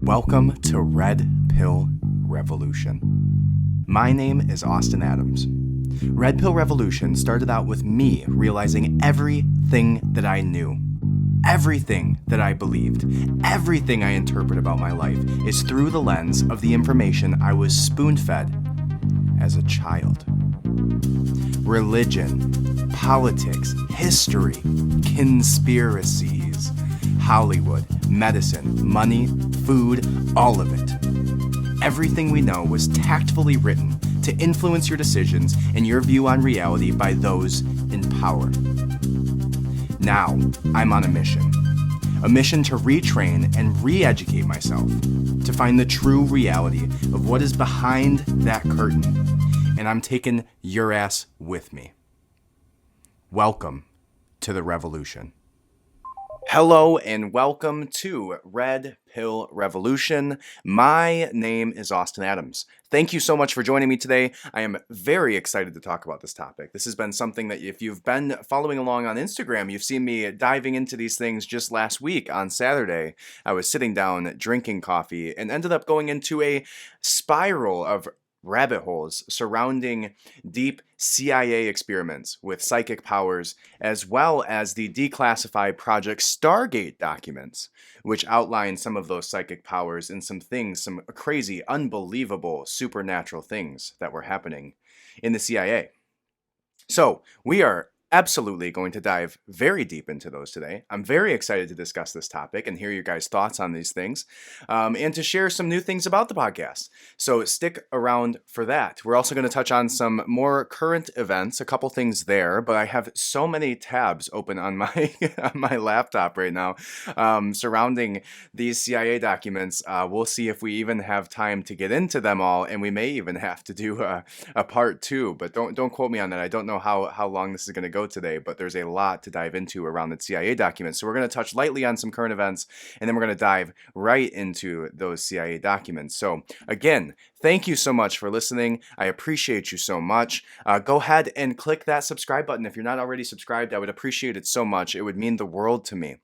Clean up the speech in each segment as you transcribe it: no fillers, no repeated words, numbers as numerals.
Welcome to Red Pill Revolution. My name is Austin Adams. Red Pill Revolution started out with me realizing everything that I knew, everything that I believed, everything I interpret about my life is through the lens of the information I was spoon-fed as a child. Religion, politics, history, conspiracies, Hollywood, medicine, money, food, all of it. Everything we know was tactfully written to influence your decisions and your view on reality by those in power. Now, I'm on a mission to retrain and re-educate myself, to find the true reality of what is behind that curtain, and I'm taking your ass with me. Welcome to the revolution. Hello and welcome to Red Pill Revolution. My name is Austin Adams. Thank you so much for joining me today. I am very excited to talk about this topic. This has been something that if you've been following along on Instagram, you've seen me diving into these things just last week on Saturday. I was sitting down drinking coffee and ended up going into a spiral of rabbit holes surrounding deep CIA experiments with psychic powers, as well as the declassified Project Stargate documents, which outline some of those psychic powers and some crazy, unbelievable, supernatural things that were happening in the CIA. So we are absolutely going to dive very deep into those today. I'm very excited to discuss this topic and hear your guys' thoughts on these things, and to share some new things about the podcast. So stick around for that. We're also going to touch on some more current events, a couple things there, but I have so many tabs open on my on my laptop right now surrounding these CIA documents. We'll see if we even have time to get into them all, and we may even have to do a part two, but don't quote me on that. I don't know how long this is going to go today, but there's a lot to dive into around the CIA documents. So we're going to touch lightly on some current events, and then we're going to dive right into those CIA documents. So again, thank you so much for listening. I appreciate you so much. Go ahead and click that subscribe button. If you're not already subscribed, I would appreciate it so much. It would mean the world to me.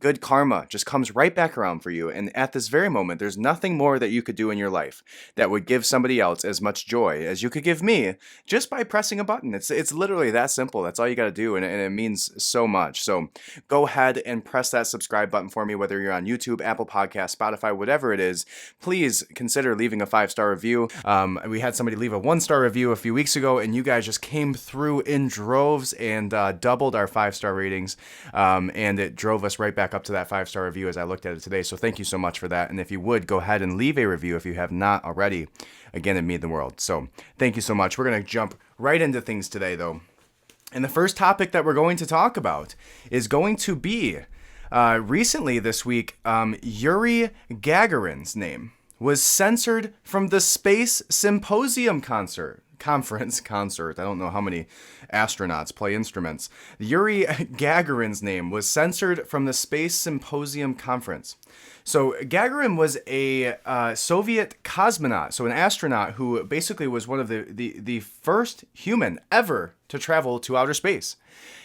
Good karma just comes right back around for you. And at this very moment, there's nothing more that you could do in your life that would give somebody else as much joy as you could give me just by pressing a button. It's literally that simple. That's all you got to do, and it means so much. So go ahead and press that subscribe button for me, whether you're on YouTube, Apple Podcasts, Spotify, whatever it is. Please consider leaving a 5-star review. We had somebody leave a 1-star review a few weeks ago, and you guys just came through in droves and doubled our 5-star ratings, and it drove us right back up to that 5-star review as I looked at it today. So thank you so much for that. And if you would, go ahead and leave a review if you have not already. Again, it means the world. So thank you so much. We're going to jump right into things today, though. And the first topic that we're going to talk about is going to be, recently this week, Yuri Gagarin's name was censored from the Space Symposium conference. I don't know how many astronauts play instruments. Yuri Gagarin's name was censored from the Space Symposium conference. So Gagarin was a Soviet cosmonaut, so an astronaut who basically was one of the first human ever to travel to outer space.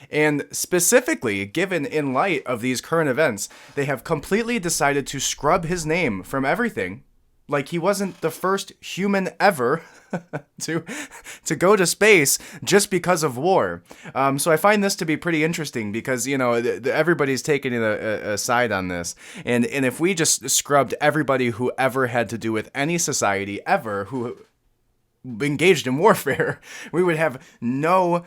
And specifically, given in light of these current events, they have completely decided to scrub his name from everything. Like he wasn't the first human ever to go to space just because of war. So I find this to be pretty interesting because, you know, everybody's taking a side on this. And if we just scrubbed everybody who ever had to do with any society ever who engaged in warfare, we would have no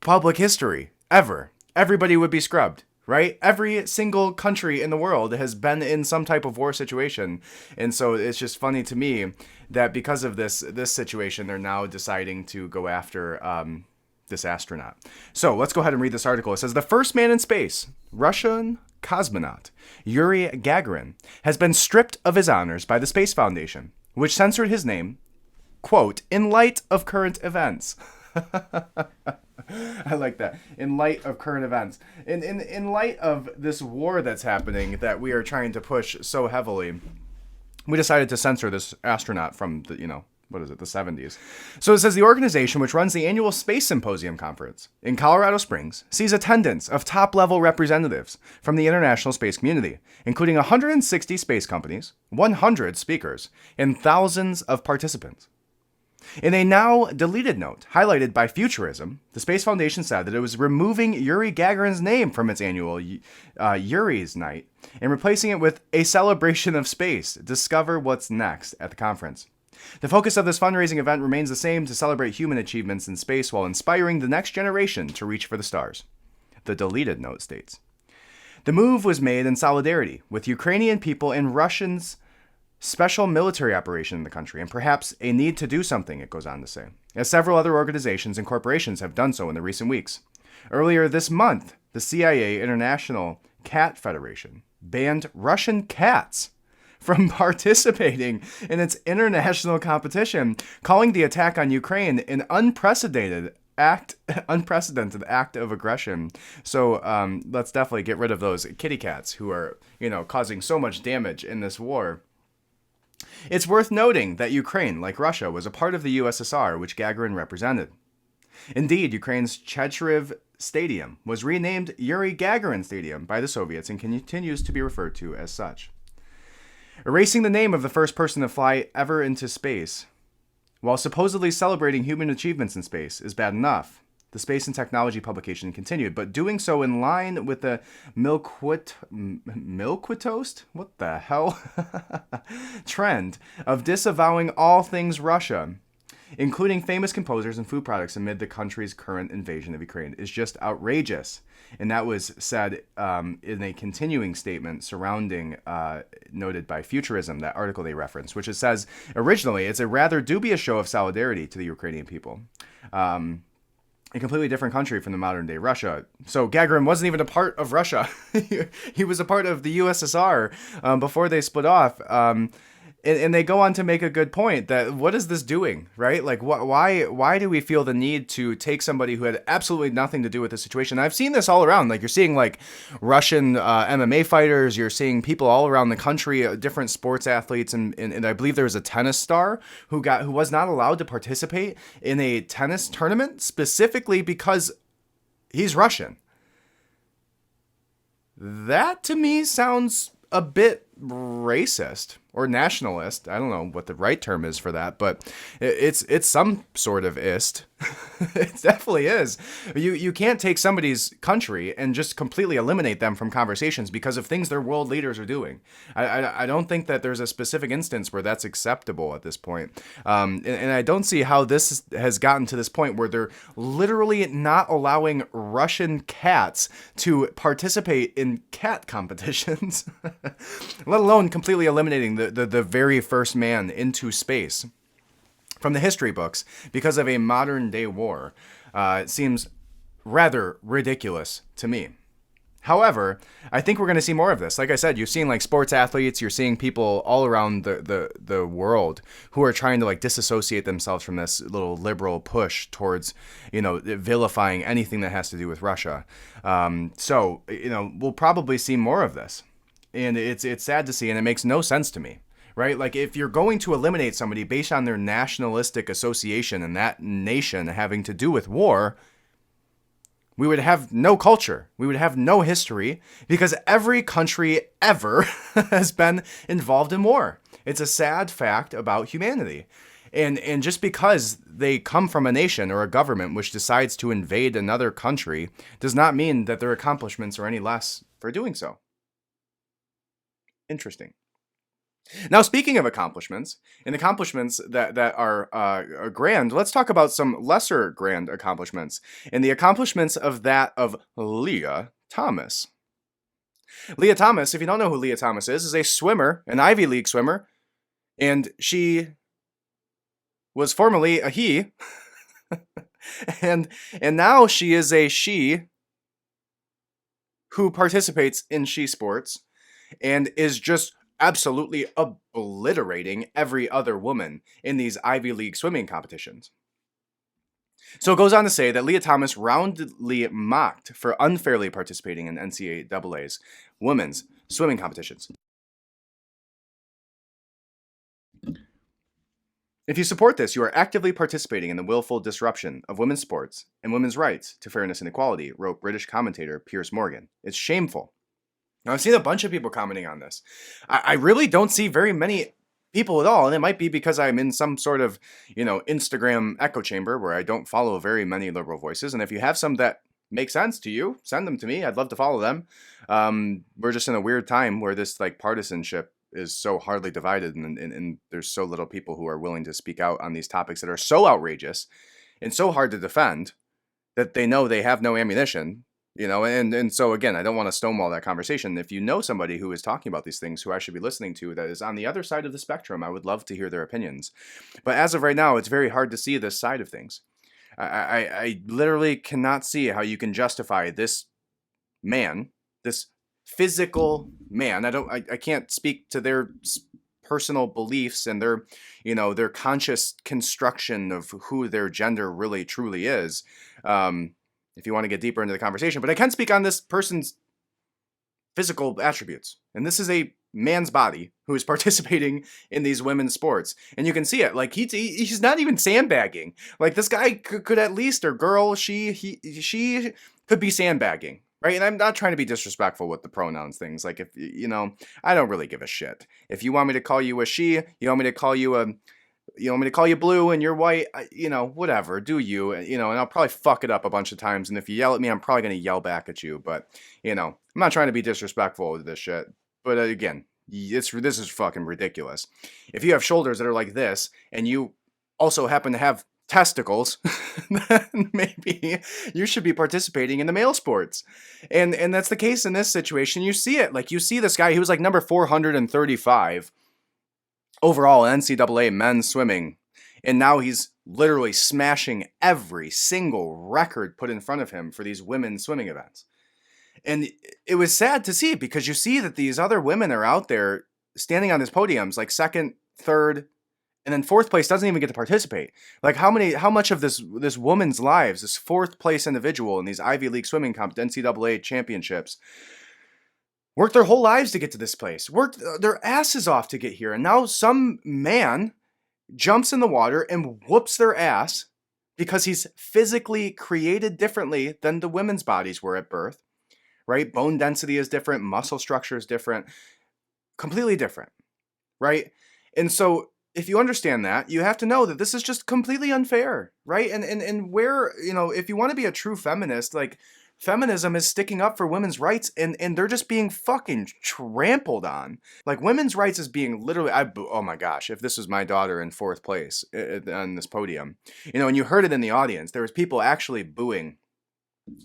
public history ever. Everybody would be scrubbed. Right? Every single country in the world has been in some type of war situation. And so it's just funny to me that because of this situation, they're now deciding to go after this astronaut. So let's go ahead and read this article. It says, the first man in space, Russian cosmonaut Yuri Gagarin, has been stripped of his honors by the Space Foundation, which censored his name, quote, in light of current events. I like that. In light of current events. In light of this war that's happening that we are trying to push so heavily, we decided to censor this astronaut from the 70s. So it says the organization, which runs the annual Space Symposium Conference in Colorado Springs, sees attendance of top-level representatives from the international space community, including 160 space companies, 100 speakers, and thousands of participants. In a now deleted note highlighted by Futurism, the Space Foundation said that it was removing Yuri Gagarin's name from its annual Yuri's Night and replacing it with a celebration of space. Discover what's next at the conference. The focus of this fundraising event remains the same: to celebrate human achievements in space while inspiring the next generation to reach for the stars. The deleted note states, the move was made in solidarity with Ukrainian people and Russians' special military operation in the country, and perhaps a need to do something, it goes on to say, as several other organizations and corporations have done so in the recent weeks. Earlier this month, the CIA International Cat Federation banned Russian cats from participating in its international competition, calling the attack on Ukraine an unprecedented act of aggression. So let's definitely get rid of those kitty cats who are, causing so much damage in this war. It's worth noting that Ukraine, like Russia, was a part of the USSR, which Gagarin represented. Indeed, Ukraine's Chernihiv Stadium was renamed Yuri Gagarin Stadium by the Soviets and continues to be referred to as such. Erasing the name of the first person to fly ever into space, while supposedly celebrating human achievements in space, is bad enough. The Space and Technology publication continued, but doing so in line with the Milquitoast? What the hell? Trend of disavowing all things Russia, including famous composers and food products amid the country's current invasion of Ukraine, is just outrageous. And that was said in a continuing statement surrounding, noted by Futurism, that article they referenced, which it says, originally, it's a rather dubious show of solidarity to the Ukrainian people. A completely different country from the modern-day Russia. So Gagarin wasn't even a part of Russia. He was a part of the USSR before they split off. And they go on to make a good point that what is this doing, right? Like, why do we feel the need to take somebody who had absolutely nothing to do with the situation? I've seen this all around. Like, you're seeing like Russian MMA fighters. You're seeing people all around the country, different sports athletes, and I believe there was a tennis star who was not allowed to participate in a tennis tournament specifically because he's Russian. That to me sounds a bit racist or nationalist. I don't know what the right term is for that, but it's some sort of ist. It definitely is. You can't take somebody's country and just completely eliminate them from conversations because of things their world leaders are doing. I don't think that there's a specific instance where that's acceptable at this point. And I don't see how this has gotten to this point where they're literally not allowing Russian cats to participate in cat competitions, let alone completely eliminating the very first man into space from the history books because of a modern day war. It seems rather ridiculous to me. However, I think we're going to see more of this. Like I said, you're seeing like sports athletes, you're seeing people all around the world who are trying to like disassociate themselves from this little liberal push towards, vilifying anything that has to do with Russia. So we'll probably see more of this. And it's sad to see, and it makes no sense to me, right? Like, if you're going to eliminate somebody based on their nationalistic association and that nation having to do with war, we would have no culture. We would have no history because every country ever has been involved in war. It's a sad fact about humanity. And just because they come from a nation or a government which decides to invade another country does not mean that their accomplishments are any less for doing so. Interesting. Now, speaking of accomplishments, and accomplishments that are grand, let's talk about some lesser grand accomplishments, and the accomplishments of Leah Thomas. Leah Thomas, if you don't know who Leah Thomas is a swimmer, an Ivy League swimmer, and she was formerly a he, and now she is a she who participates in she sports and is just absolutely obliterating every other woman in these Ivy League swimming competitions. So it goes on to say that Leah Thomas roundly mocked for unfairly participating in NCAA's women's swimming competitions. If you support this, you are actively participating in the willful disruption of women's sports and women's rights to fairness and equality, wrote British commentator Piers Morgan. It's shameful. Now, I've seen a bunch of people commenting on this. I really don't see very many people at all, and it might be because I'm in some sort of, Instagram echo chamber where I don't follow very many liberal voices. And if you have some that make sense to you, send them to me. I'd love to follow them. We're just in a weird time where this partisanship is so hardly divided, and there's so little people who are willing to speak out on these topics that are so outrageous and so hard to defend that they know they have no ammunition. And so again, I don't want to stonewall that conversation. If you know somebody who is talking about these things who I should be listening to that is on the other side of the spectrum, I would love to hear their opinions. But as of right now, it's very hard to see this side of things. I literally cannot see how you can justify this man, this physical man. I can't speak to their personal beliefs and their conscious construction of who their gender really truly is. If you want to get deeper into the conversation, but I can speak on this person's physical attributes. And this is a man's body who is participating in these women's sports. And you can see it. Like, he's not even sandbagging. Like, this guy could at least, or girl, she could be sandbagging, right? And I'm not trying to be disrespectful with the pronouns things. Like, if, I don't really give a shit. If you want me to call you a she, you want me to call you blue and you're white, whatever, do you, and I'll probably fuck it up a bunch of times. And if you yell at me, I'm probably going to yell back at you. But, I'm not trying to be disrespectful with this shit. But again, this is fucking ridiculous. If you have shoulders that are like this and you also happen to have testicles, then maybe you should be participating in the male sports. And that's the case in this situation. You see it. Like, you see this guy, he was like number 435 overall NCAA men's swimming, and now he's literally smashing every single record put in front of him for these women's swimming events. And it was sad to see, because you see that these other women are out there standing on these podiums, like second, third, and then fourth place doesn't even get to participate. Like, how much of this woman's lives, this fourth place individual in these Ivy League swimming NCAA championships, worked their whole lives to get to this place, worked their asses off to get here. And now some man jumps in the water and whoops their ass because he's physically created differently than the women's bodies were at birth, right? Bone density is different. Muscle structure is different, completely different, right? And so if you understand that, you have to know that this is just completely unfair, right? And where, if you want to be a true feminist, like, feminism is sticking up for women's rights, and they're just being fucking trampled on. Like, women's rights is being literally, oh my gosh, if this was my daughter in fourth place on this podium, and you heard it in the audience, there was people actually booing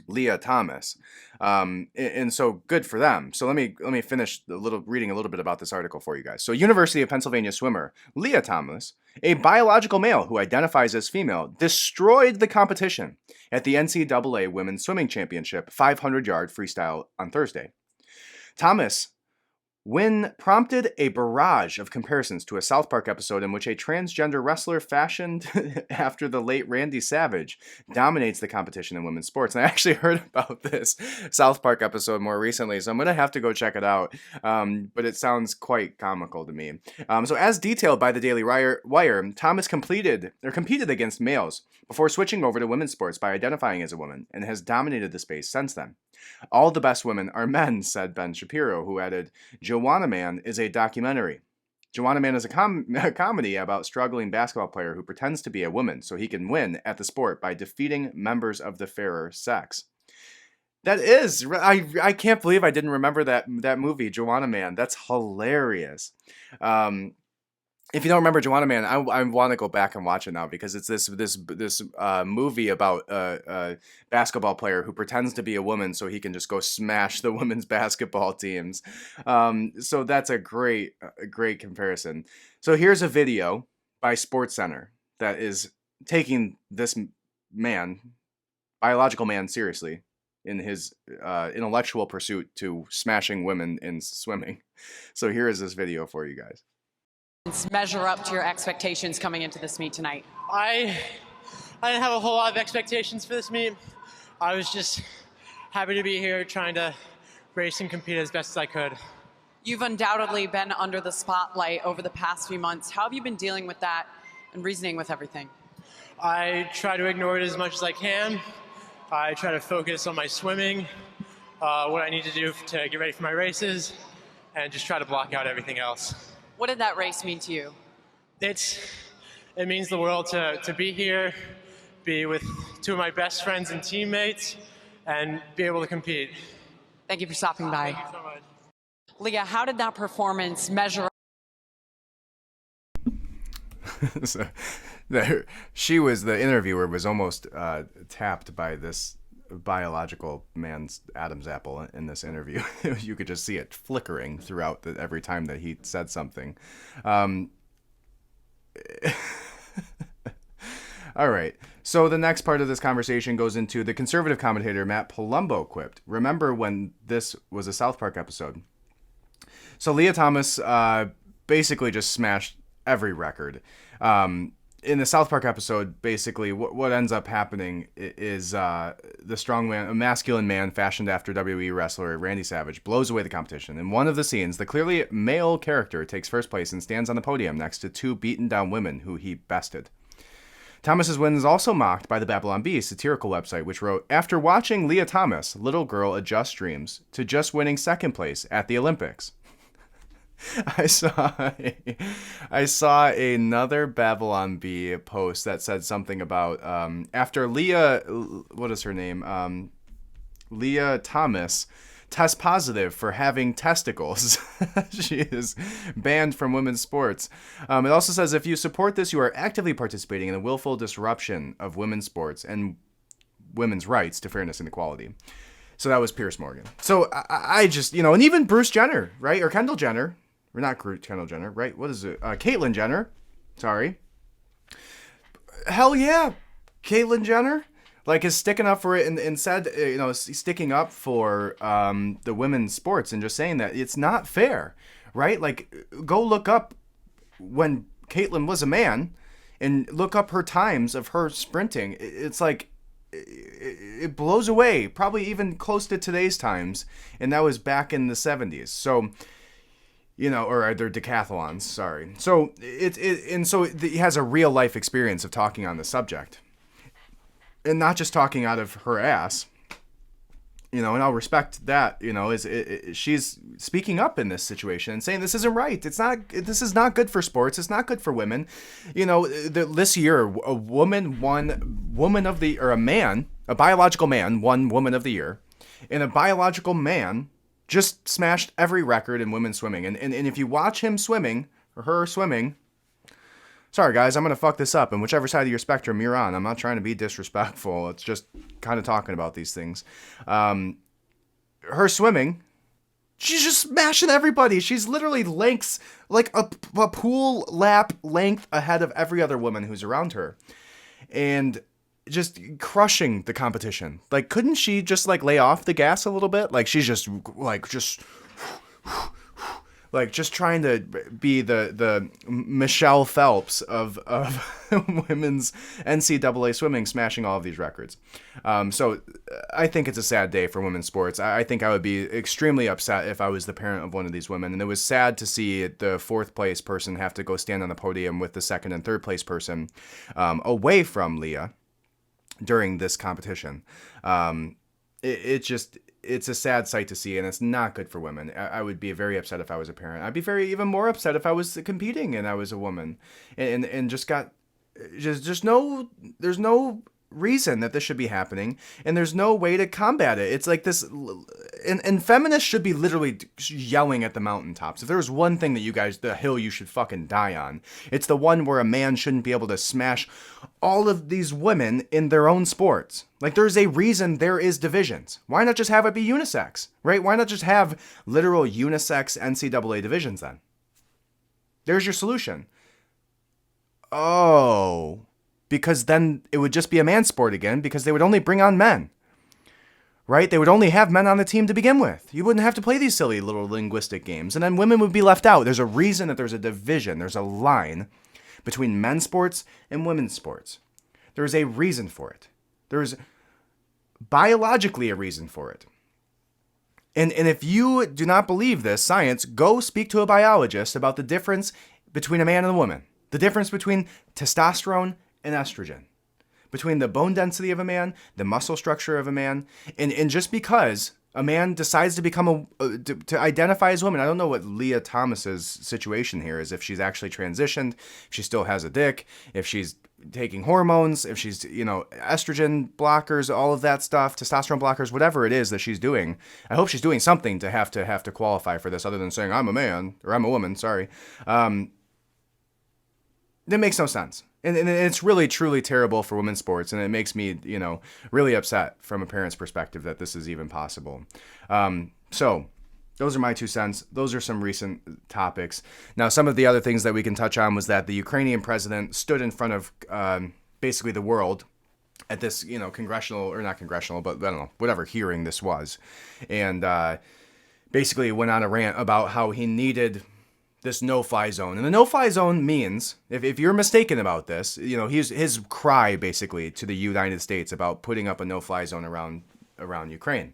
Leah Thomas, and so good for them. So let me finish reading a little bit about this article for you guys. So, University of Pennsylvania swimmer Leah Thomas, a biological male who identifies as female, destroyed the competition at the NCAA Women's Swimming Championship 500-yard freestyle on Thursday. Thomas win prompted a barrage of comparisons to a South Park episode in which a transgender wrestler fashioned after the late Randy Savage dominates the competition in women's sports. And I actually heard about this South Park episode more recently, so I'm going to have to go check it out. But it sounds quite comical to me. So as detailed by the Daily Wire, Thomas competed against males before switching over to women's sports by identifying as a woman, and has dominated the space since then. All the best women are men, said Ben Shapiro, who added, Joanna Man is a documentary. Joanna Man is a comedy about a struggling basketball player who pretends to be a woman so he can win at the sport by defeating members of the fairer sex. That is, I can't believe I didn't remember that movie, Joanna Man. That's hilarious. If you don't remember Joanna Man, I want to go back and watch it now, because it's this movie about a basketball player who pretends to be a woman so he can just go smash the women's basketball teams. So that's a great comparison. So here's a video by SportsCenter that is taking this man, biological man, seriously in his intellectual pursuit to smashing women in swimming. So here is this video for you guys. Measure up to your expectations coming into this meet tonight? I didn't have a whole lot of expectations for this meet. I was just happy to be here, trying to race and compete as best as I could. You've undoubtedly been under the spotlight over the past few months. How have you been dealing with that and reasoning with everything? I try to ignore it as much as I can. I try to focus on my swimming, what I need to do to get ready for my races, and just try to block out everything else. What did that race mean to you? It means the world to be here, be with two of my best friends and teammates, and be able to compete. Thank you for stopping by. Thank you so much. Leah, how did that performance measure up? So, the interviewer was almost tapped by this biological man's Adam's apple in this interview. You could just see it flickering throughout every time that he said something. All right. So the next part of this conversation goes into the conservative commentator Matt Palumbo quipped. Remember when this was a South Park episode? So Leah Thomas basically just smashed every record. In the South Park episode, basically what ends up happening is the strongman, a masculine man fashioned after WWE wrestler Randy Savage, blows away the competition. In one of the scenes, the clearly male character takes first place and stands on the podium next to two beaten down women who he bested. Thomas's win is also mocked by the Babylon Bee satirical website, which wrote, "After watching Leah Thomas, little girl adjusts dreams to just winning second place at the Olympics." I saw another Babylon Bee post that said something about after Leah, what is her name? Leah Thomas tests positive for having testicles. She is banned from women's sports. It also says if you support this, you are actively participating in the willful disruption of women's sports and women's rights to fairness and equality. So that was Piers Morgan. So I just, and even Bruce Jenner, right? Or Kendall Jenner. Or not Kendall Jenner, right? What is it? Caitlyn Jenner. Sorry. Hell yeah. Caitlyn Jenner. Like, is sticking up for it and said, sticking up for the women's sports and just saying that it's not fair, right? Like, go look up when Caitlyn was a man and look up her times of her sprinting. It's like, it blows away, probably even close to today's times. And that was back in the 70s. So, or they're decathlons, sorry. So, he has a real life experience of talking on the subject. And not just talking out of her ass, and I'll respect that, she's speaking up in this situation and saying this isn't right. This is not good for sports. It's not good for women. This year, a biological man won Woman of the Year, and a biological man just smashed every record in women's swimming. And if you watch him swimming, or her swimming, sorry, guys, I'm going to fuck this up. And whichever side of your spectrum you're on, I'm not trying to be disrespectful. It's just kind of talking about these things. Her swimming, she's just smashing everybody. She's literally lengths, like a pool lap length ahead of every other woman who's around her. And just crushing the competition. Like, couldn't she just, lay off the gas a little bit? Like, she's just trying to be the Michelle Phelps of women's NCAA swimming, smashing all of these records. So I think it's a sad day for women's sports. I think I would be extremely upset if I was the parent of one of these women. And it was sad to see the fourth place person have to go stand on the podium with the second and third place person away from Leah during this competition. It's a sad sight to see, and it's not good for women. I would be very upset if I was a parent. I'd be even more upset if I was competing and I was a woman, and there's no reason that this should be happening, and there's no way to combat it. It's like this, and feminists should be literally yelling at the mountaintops. If there's one thing that the hill you should fucking die on, it's the one where a man shouldn't be able to smash all of these women in their own sports. Like, there's a reason there is divisions. Why not just have it be unisex, right? Why not just have literal unisex NCAA divisions then? There's your solution. Oh, because then it would just be a man's sport again, because they would only bring on men, right? They would only have men on the team to begin with. You wouldn't have to play these silly little linguistic games, and then women would be left out. There's a reason that there's a division. There's a line between men's sports and women's sports. There's a reason for it. There's biologically a reason for it. And if you do not believe this science, go speak to a biologist about the difference between a man and a woman. The difference between testosterone and estrogen. Between the bone density of a man, the muscle structure of a man, and just because a man decides to become to identify as a woman. I don't know what Leah Thomas's situation here is, if she's actually transitioned, if she still has a dick, if she's taking hormones, if she's, estrogen blockers, all of that stuff, testosterone blockers, whatever it is that she's doing. I hope she's doing something to have to qualify for this other than saying, I'm a man, or I'm a woman, sorry. That makes no sense. And it's really, truly terrible for women's sports, and it makes me, really upset from a parent's perspective that this is even possible. So those are my 2 cents. Those are some recent topics. Now, some of the other things that we can touch on was that the Ukrainian president stood in front of basically the world at this, congressional, or not congressional, but I don't know, whatever hearing this was. And basically went on a rant about how he needed this no-fly zone. And the no-fly zone means, if you're mistaken about this, his cry basically to the United States about putting up a no-fly zone around Ukraine.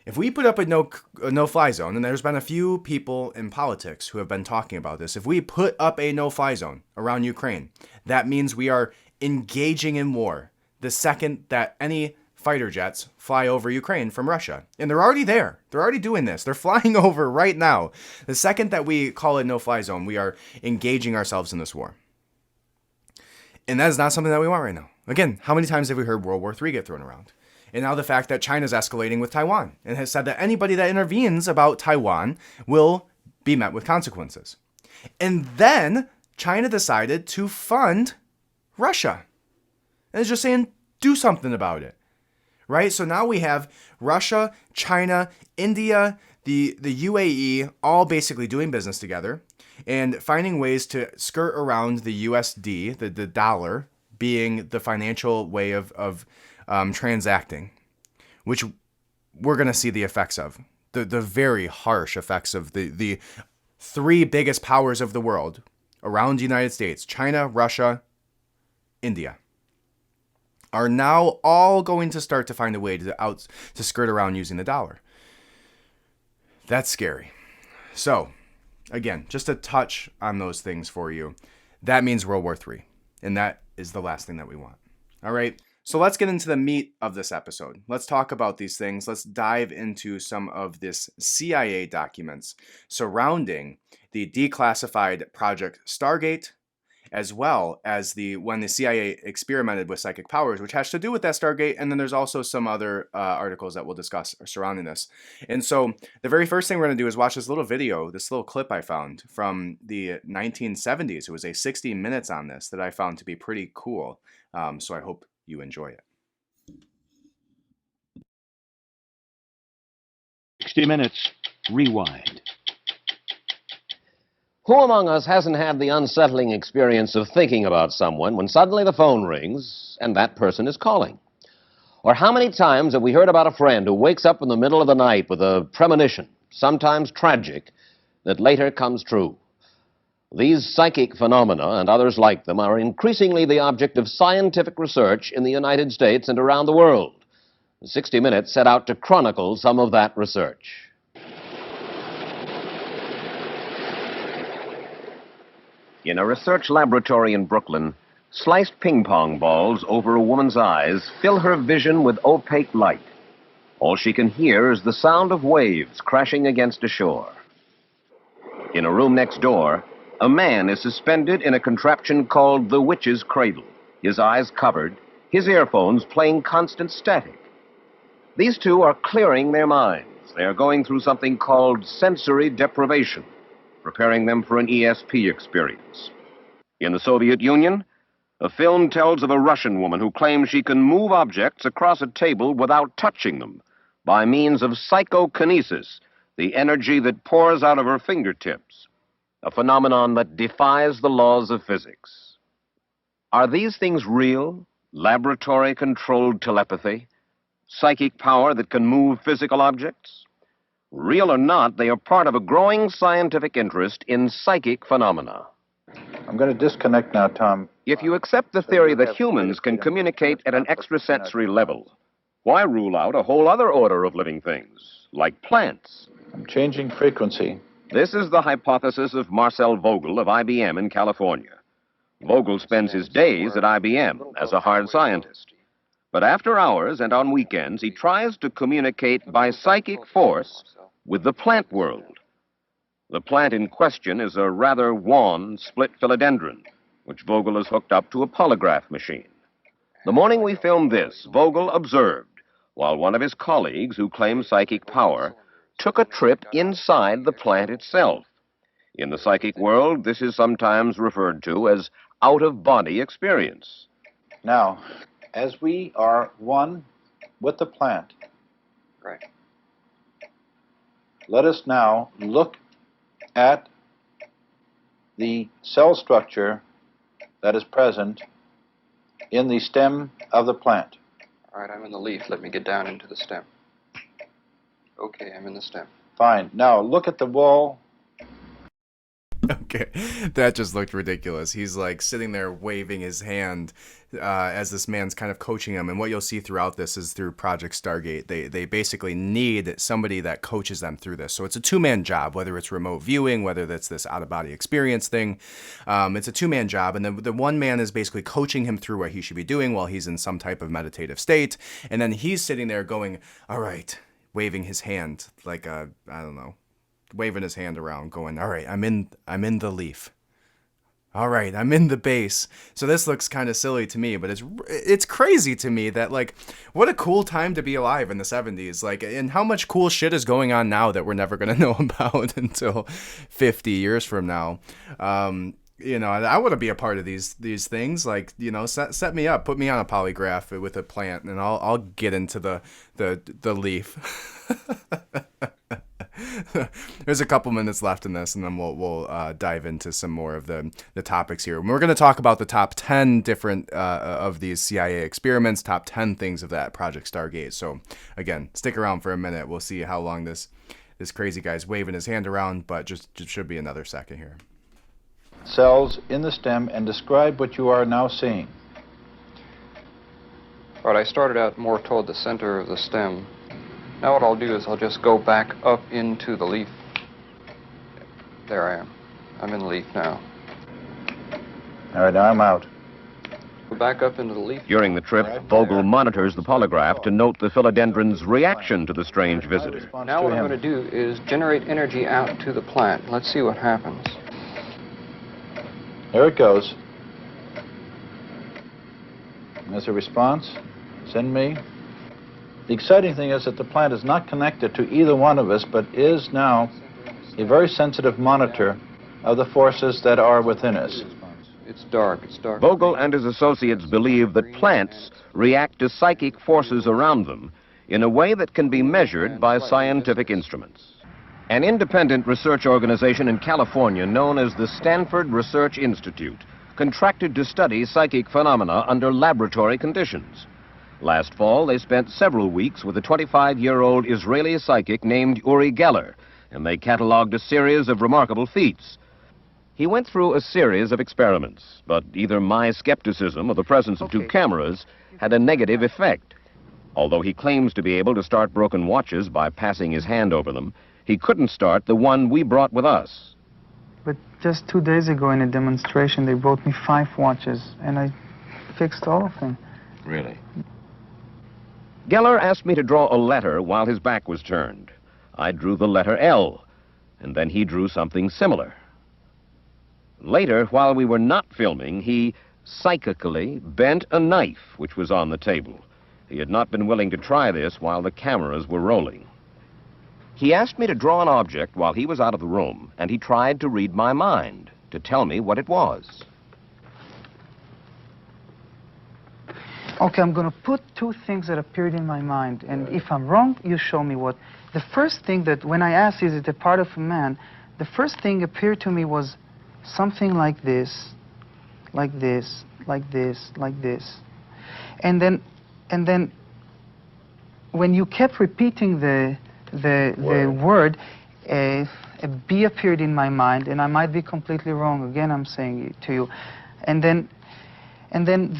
If we put up a no-fly zone, and there's been a few people in politics who have been talking about this, if we put up a no-fly zone around Ukraine, that means we are engaging in war the second that any fighter jets fly over Ukraine from Russia. And they're already there. They're already doing this. They're flying over right now. The second that we call a no-fly zone, we are engaging ourselves in this war. And that is not something that we want right now. Again, how many times have we heard World War III get thrown around? And now the fact that China's escalating with Taiwan and has said that anybody that intervenes about Taiwan will be met with consequences. And then China decided to fund Russia. And it's just saying, do something about it. Right? So now we have Russia, China, India, the UAE, all basically doing business together and finding ways to skirt around the USD, the dollar, being the financial way of transacting, which we're going to see the effects of, the very harsh effects of the 3 biggest powers of the world around the United States, China, Russia, India, are now all going to start to find a way to skirt around using the dollar. That's scary. So, again, just to touch on those things for you, that means World War III, and that is the last thing that we want. All right, so let's get into the meat of this episode. Let's talk about these things. Let's dive into some of this CIA documents surrounding the declassified Project Stargate, as well as when the CIA experimented with psychic powers, which has to do with that Stargate. And then there's also some other articles that we'll discuss surrounding this. And so the very first thing we're going to do is watch this little video, this little clip I found from the 1970s. It was a 60 minutes on this that I found to be pretty cool. So I hope you enjoy it. 60 minutes, rewind. Who among us hasn't had the unsettling experience of thinking about someone when suddenly the phone rings and that person is calling? Or how many times have we heard about a friend who wakes up in the middle of the night with a premonition, sometimes tragic, that later comes true? These psychic phenomena and others like them are increasingly the object of scientific research in the United States and around the world. 60 Minutes set out to chronicle some of that research. In a research laboratory in Brooklyn, sliced ping-pong balls over a woman's eyes fill her vision with opaque light. All she can hear is the sound of waves crashing against a shore. In a room next door, a man is suspended in a contraption called the Witch's Cradle, his eyes covered, his earphones playing constant static. These two are clearing their minds. They are going through something called sensory deprivation, preparing them for an ESP experience. In the Soviet Union, a film tells of a Russian woman who claims she can move objects across a table without touching them by means of psychokinesis, the energy that pours out of her fingertips, a phenomenon that defies the laws of physics. Are these things real? Laboratory-controlled telepathy? Psychic power that can move physical objects? Real or not, they are part of a growing scientific interest in psychic phenomena. I'm going to disconnect now, Tom. If you accept the theory that humans can communicate at an extrasensory level, why rule out a whole other order of living things, like plants? I'm changing frequency. This is the hypothesis of Marcel Vogel of IBM in California. Vogel spends his days at IBM as a hard scientist. But after hours and on weekends, he tries to communicate by psychic force with the plant world. The plant in question is a rather wan split philodendron, which Vogel has hooked up to a polygraph machine. The morning we filmed this, Vogel observed, while one of his colleagues, who claims psychic power, took a trip inside the plant itself. In the psychic world, this is sometimes referred to as out-of-body experience. Now, as we are one with the plant, Right. let us now look at the cell structure that is present in the stem of the plant. All right, I'm in the leaf. Let me get down into the stem. Okay, I'm in the stem. Fine. Now, look at the wall. Okay, that just looked ridiculous. He's like sitting there waving his hand as this man's kind of coaching him. And what you'll see throughout this is through Project Stargate, they basically need somebody that coaches them through this. So it's a two-man job, whether it's remote viewing, whether that's this out-of-body experience thing. It's a two-man job. And the one man is basically coaching him through what he should be doing while he's in some type of meditative state. And then he's sitting there going, all right, waving his hand like I don't know, waving his hand around, going, all right, I'm in the leaf. All right, I'm in the base. So this looks kind of silly to me, but it's crazy to me that, like, what a cool time to be alive in the 70s. Like, and how much cool shit is going on now that we're never going to know about until 50 years from now. You know, I want to be a part of these things. Like, you know, set me up, put me on a polygraph with a plant, and I'll get into the leaf. There's a couple minutes left in this, and then we'll dive into some more of the topics here. And we're going to talk about the top 10 different of these CIA experiments, top 10 things of that Project Stargate. So again, stick around for a minute. We'll see how long this crazy guy's waving his hand around, but just should be another second here. Cells in the stem, and describe what you are now seeing. All right, I started out more toward the center of the stem. Now what I'll do is I'll just go back up into the leaf. There I am. I'm in the leaf now. All right, now I'm out. Go back up into the leaf. During the trip, Vogel monitors the polygraph to note the philodendron's reaction to the strange visitor. Now what I'm going to do is generate energy out to the plant. Let's see what happens. There it goes. There's a response. Send me. The exciting thing is that the plant is not connected to either one of us, but is now a very sensitive monitor of the forces that are within us. It's dark. It's dark. Vogel and his associates believe that plants react to psychic forces around them in a way that can be measured by scientific instruments. An independent research organization in California known as the Stanford Research Institute contracted to study psychic phenomena under laboratory conditions. Last fall, they spent several weeks with a 25-year-old Israeli psychic named Uri Geller, and they cataloged a series of remarkable feats. He went through a series of experiments, but either my skepticism or the presence of two cameras had a negative effect. Although he claims to be able to start broken watches by passing his hand over them, he couldn't start the one we brought with us. But just 2 days ago in a demonstration, they brought me 5 watches, and I fixed all of them. Really? Geller asked me to draw a letter while his back was turned. I drew the letter L, and then he drew something similar. Later, while we were not filming, he psychically bent a knife which was on the table. He had not been willing to try this while the cameras were rolling. He asked me to draw an object while he was out of the room, and he tried to read my mind, to tell me what it was. Okay, I'm going to put 2 things that appeared in my mind, and if I'm wrong, you show me what. The first thing that, when I asked, is it a part of a man, the first thing appeared to me was something like this, like this, like this, like this. And then when you kept repeating the word, a B appeared in my mind, and I might be completely wrong. Again, I'm saying it to you. And then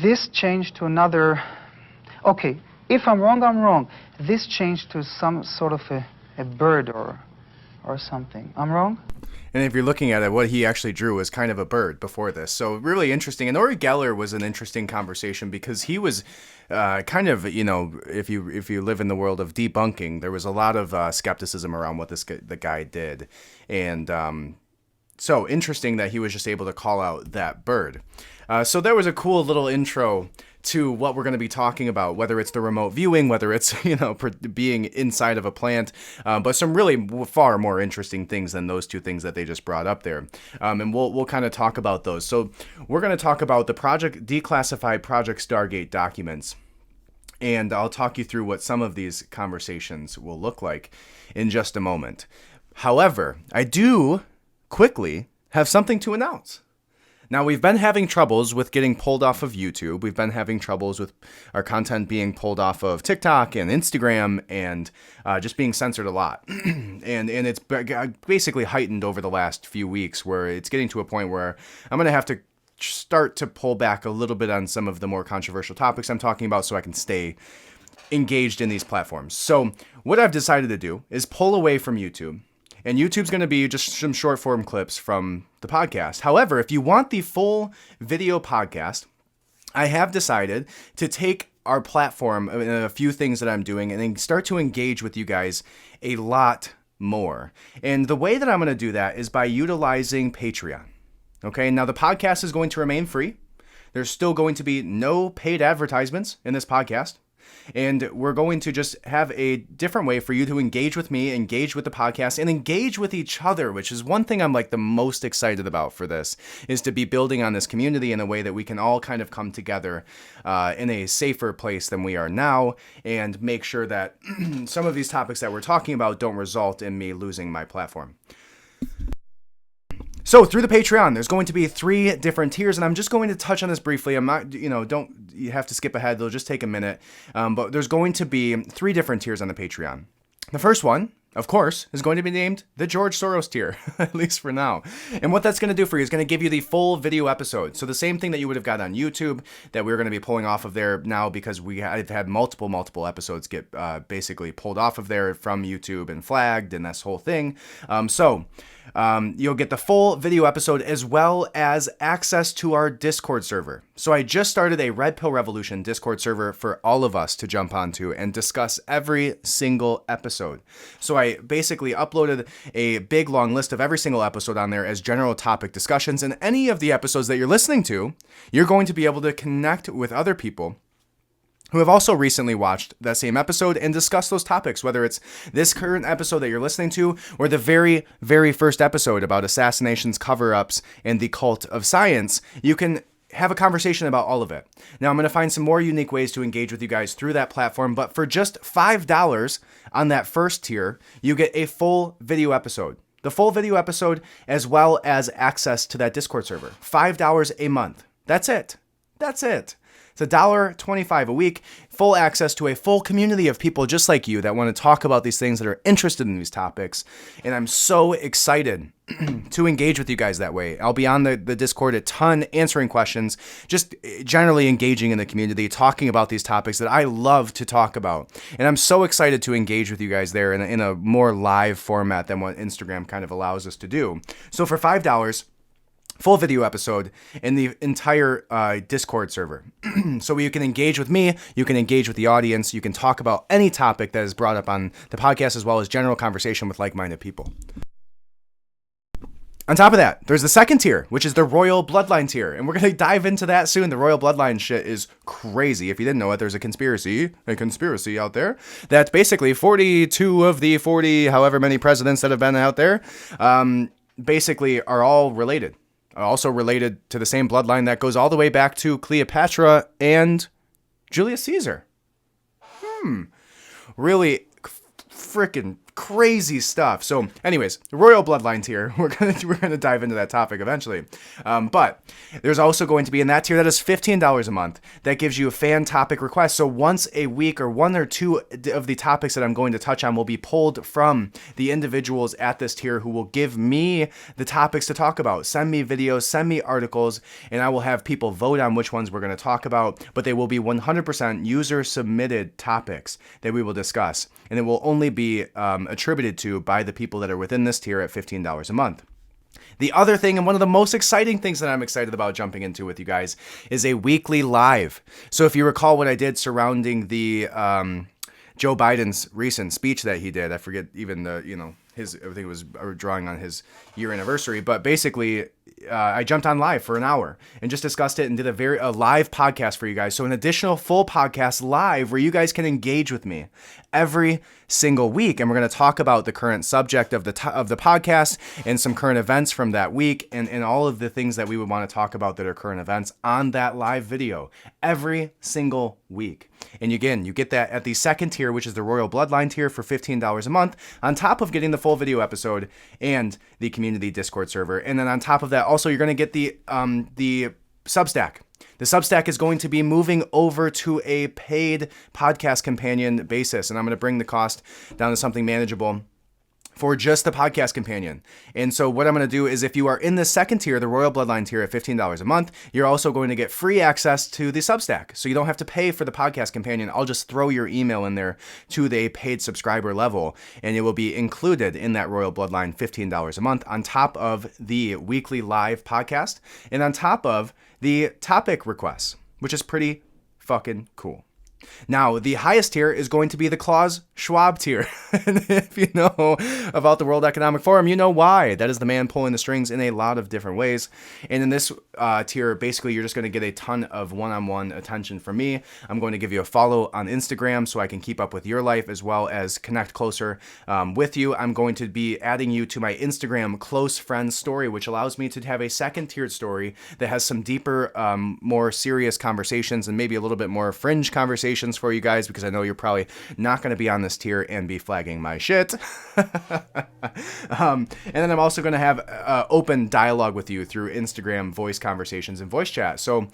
this changed to another. Okay, if I'm wrong, I'm wrong. This changed to some sort of a bird or or something. I'm wrong? And if you're looking at it, what he actually drew was kind of a bird before this. So really interesting. And Uri Geller was an interesting conversation because he was kind of, you know, if you live in the world of debunking, there was a lot of skepticism around what the guy did. And so interesting that he was just able to call out that bird. So there was a cool little intro to what we're going to be talking about, whether it's the remote viewing, whether it's, you know, being inside of a plant, but some really far more interesting things than those two things that they just brought up there. And we'll kind of talk about those. So we're going to talk about the declassified Project Stargate documents. And I'll talk you through what some of these conversations will look like in just a moment. However, I do quickly have something to announce. Now, we've been having troubles with getting pulled off of YouTube. We've been having troubles with our content being pulled off of TikTok and Instagram and just being censored a lot. and it's basically heightened over the last few weeks where it's getting to a point where I'm going to have to start to pull back a little bit on some of the more controversial topics I'm talking about so I can stay engaged in these platforms. So what I've decided to do is pull away from YouTube. And YouTube's going to be just some short form clips from the podcast. However, if you want the full video podcast, I have decided to take our platform and a few things that I'm doing and then start to engage with you guys a lot more. And the way that I'm going to do that is by utilizing Patreon. Okay, now the podcast is going to remain free. There's still going to be no paid advertisements in this podcast. And we're going to just have a different way for you to engage with me, engage with the podcast, and engage with each other, which is one thing I'm like the most excited about for this, is to be building on this community in a way that we can all kind of come together in a safer place than we are now and make sure that some of these topics that we're talking about don't result in me losing my platform. So through the Patreon, there's going to be 3 different tiers, and I'm just going to touch on this briefly. I'm not, you have to skip ahead. They'll just take a minute. But there's going to be 3 different tiers on the Patreon. The first one, of course, is going to be named the George Soros tier, at least for now. And what that's going to do for you is going to give you the full video episode. So the same thing that you would have got on YouTube that we're going to be pulling off of there now because I've had multiple episodes get basically pulled off of there from YouTube and flagged and this whole thing. You'll get the full video episode as well as access to our Discord server. So I just started a Red Pill Revolution Discord server for all of us to jump onto and discuss every single episode. So I basically uploaded a big long list of every single episode on there as general topic discussions. And any of the episodes that you're listening to, you're going to be able to connect with other people who have also recently watched that same episode and discuss those topics, whether it's this current episode that you're listening to or the very, very first episode about assassinations, cover-ups, and the cult of science. You can have a conversation about all of it. Now, I'm going to find some more unique ways to engage with you guys through that platform, but for just $5 on that first tier, you get a full video episode. The full video episode as well as access to that Discord server. $5 a month. That's it. That's it. It's $1.25 a week, full access to a full community of people just like you that want to talk about these things, that are interested in these topics. And I'm so excited to engage with you guys that way. I'll be on the Discord a ton, answering questions, just generally engaging in the community, talking about these topics that I love to talk about. And I'm so excited to engage with you guys there in a more live format than what Instagram kind of allows us to do. So for $5, full video episode in the entire Discord server. So you can engage with me, you can engage with the audience, you can talk about any topic that is brought up on the podcast, as well as general conversation with like-minded people. On top of that, there's the second tier, which is the Royal Bloodline tier, and we're going to dive into that soon. The Royal Bloodline shit is crazy. If you didn't know it, there's a conspiracy out there that basically 42 of the 40, however many presidents that have been out there, basically are all related. Also related to the same bloodline that goes all the way back to Cleopatra and Julius Caesar. Really freaking crazy stuff. So anyways, the Royal Bloodlines here, we're gonna dive into that topic eventually. But there's also going to be in that tier that is $15 a month that gives you a fan topic request. So once a week or 1 or 2 of the topics that I'm going to touch on will be pulled from the individuals at this tier who will give me the topics to talk about. Send me videos, send me articles, and I will have people vote on which ones we're going to talk about, but they will be 100% user submitted topics that we will discuss. And it will only be attributed to by the people that are within this tier at $15 a month. The other thing, and one of the most exciting things that I'm excited about jumping into with you guys, is a weekly live. So if you recall what I did surrounding the Joe Biden's recent speech that he did, I forget even the, I think it was drawing on his year anniversary, but basically I jumped on live for an hour and just discussed it and did a live podcast for you guys. So an additional full podcast live where you guys can engage with me every single week. And we're going to talk about the current subject of the podcast and some current events from that week and all of the things that we would want to talk about that are current events on that live video every single week. And again, you get that at the second tier, which is the Royal Bloodline tier for $15 a month, on top of getting the full video episode and the community Discord server. And then on top of that, also, you're going to get the Substack. The Substack is going to be moving over to a paid podcast companion basis, and I'm going to bring the cost down to something manageable for just the podcast companion. And so what I'm going to do is, if you are in the second tier, the Royal Bloodline tier at $15 a month, you're also going to get free access to the Substack. So you don't have to pay for the podcast companion. I'll just throw your email in there to the paid subscriber level, and it will be included in that Royal Bloodline $15 a month on top of the weekly live podcast and on top of the topic requests, which is pretty fucking cool. Now, the highest tier is going to be the Klaus Schwab tier. And if you know about the World Economic Forum, you know why. That is the man pulling the strings in a lot of different ways. And in this tier, basically, you're just going to get a ton of one-on-one attention from me. I'm going to give you a follow on Instagram so I can keep up with your life as well as connect closer with you. I'm going to be adding you to my Instagram close friends story, which allows me to have a second tiered story that has some deeper, more serious conversations and maybe a little bit more fringe conversations for you guys, because I know you're probably not going to be on this tier and be flagging my shit. And then I'm also going to have open dialogue with you through Instagram voice conversations and voice chat. So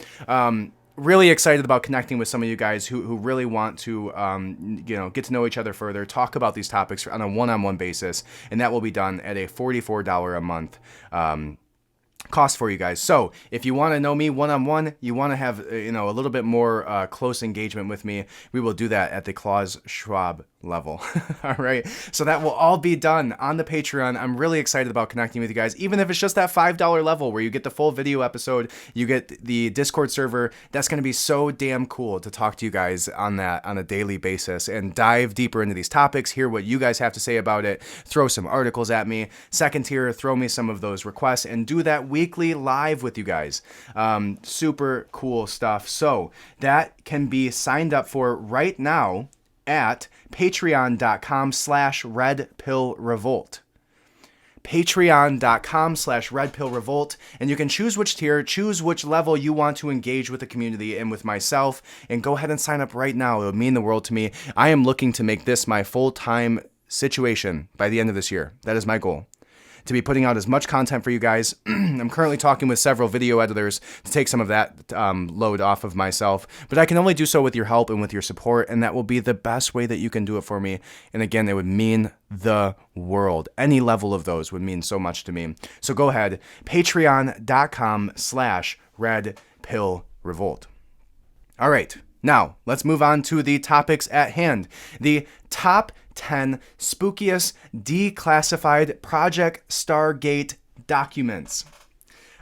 really excited about connecting with some of you guys who really want to get to know each other further, talk about these topics on a one-on-one basis, and that will be done at a $44 a month cost for you guys. So if you want to know me one-on-one, you want to have a little bit more close engagement with me, we will do that at the Klaus Schwab level. All right. So that will all be done on the Patreon. I'm really excited about connecting with you guys, even if it's just that $5 level where you get the full video episode, you get the Discord server. That's going to be so damn cool to talk to you guys on a daily basis and dive deeper into these topics, hear what you guys have to say about it, throw some articles at me. Second tier, throw me some of those requests and do that weekly live with you guys. Super cool stuff. So that can be signed up for right now at patreon.com/redpillrevolt. Patreon.com/redpillrevolt, and you can choose which tier, choose which level you want to engage with the community and with myself, and go ahead and sign up right now. It would mean the world to me. I am looking to make this my full-time situation by the end of this year. That is my goal, to be putting out as much content for you guys. I'm currently talking with several video editors to take some of that load off of myself, but I can only do so with your help and with your support, and that will be the best way that you can do it for me. And again, it would mean the world. Any level of those would mean so much to me. So go ahead, patreon.com/redpillrevolt. All right, now let's move on to the topics at hand. The top 10 spookiest declassified Project Stargate documents.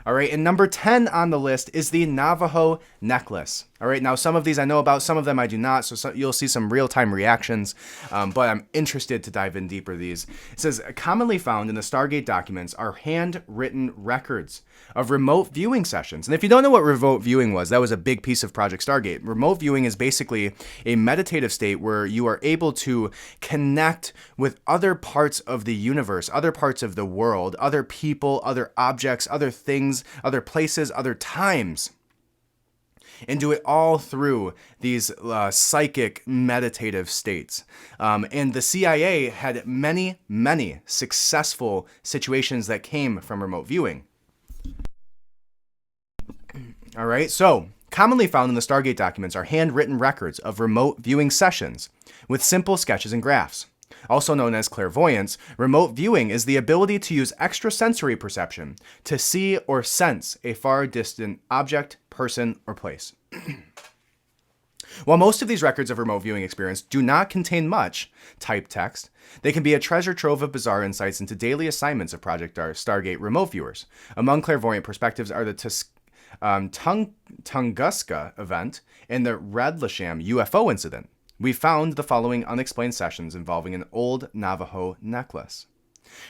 All right, and number 10 on the list is the Navajo Necklace. All right, now some of these I know about, some of them I do not, so you'll see some real-time reactions, but I'm interested to dive in deeper these. It says, commonly found in the Stargate documents are handwritten records of remote viewing sessions. And if you don't know what remote viewing was, that was a big piece of Project Stargate. Remote viewing is basically a meditative state where you are able to connect with other parts of the universe, other parts of the world, other people, other objects, other things, other places, other times, and do it all through these psychic meditative states. And the CIA had many, many successful situations that came from remote viewing. All right, so commonly found in the Stargate documents are handwritten records of remote viewing sessions with simple sketches and graphs. Also known as clairvoyance, remote viewing is the ability to use extrasensory perception to see or sense a far distant object, person, or place. While most of these records of remote viewing experience do not contain much typed text, they can be a treasure trove of bizarre insights into daily assignments of Project Stargate remote viewers. Among clairvoyant perspectives are the Tunguska event and the Radlasham UFO incident. We found the following unexplained sessions involving an old Navajo necklace.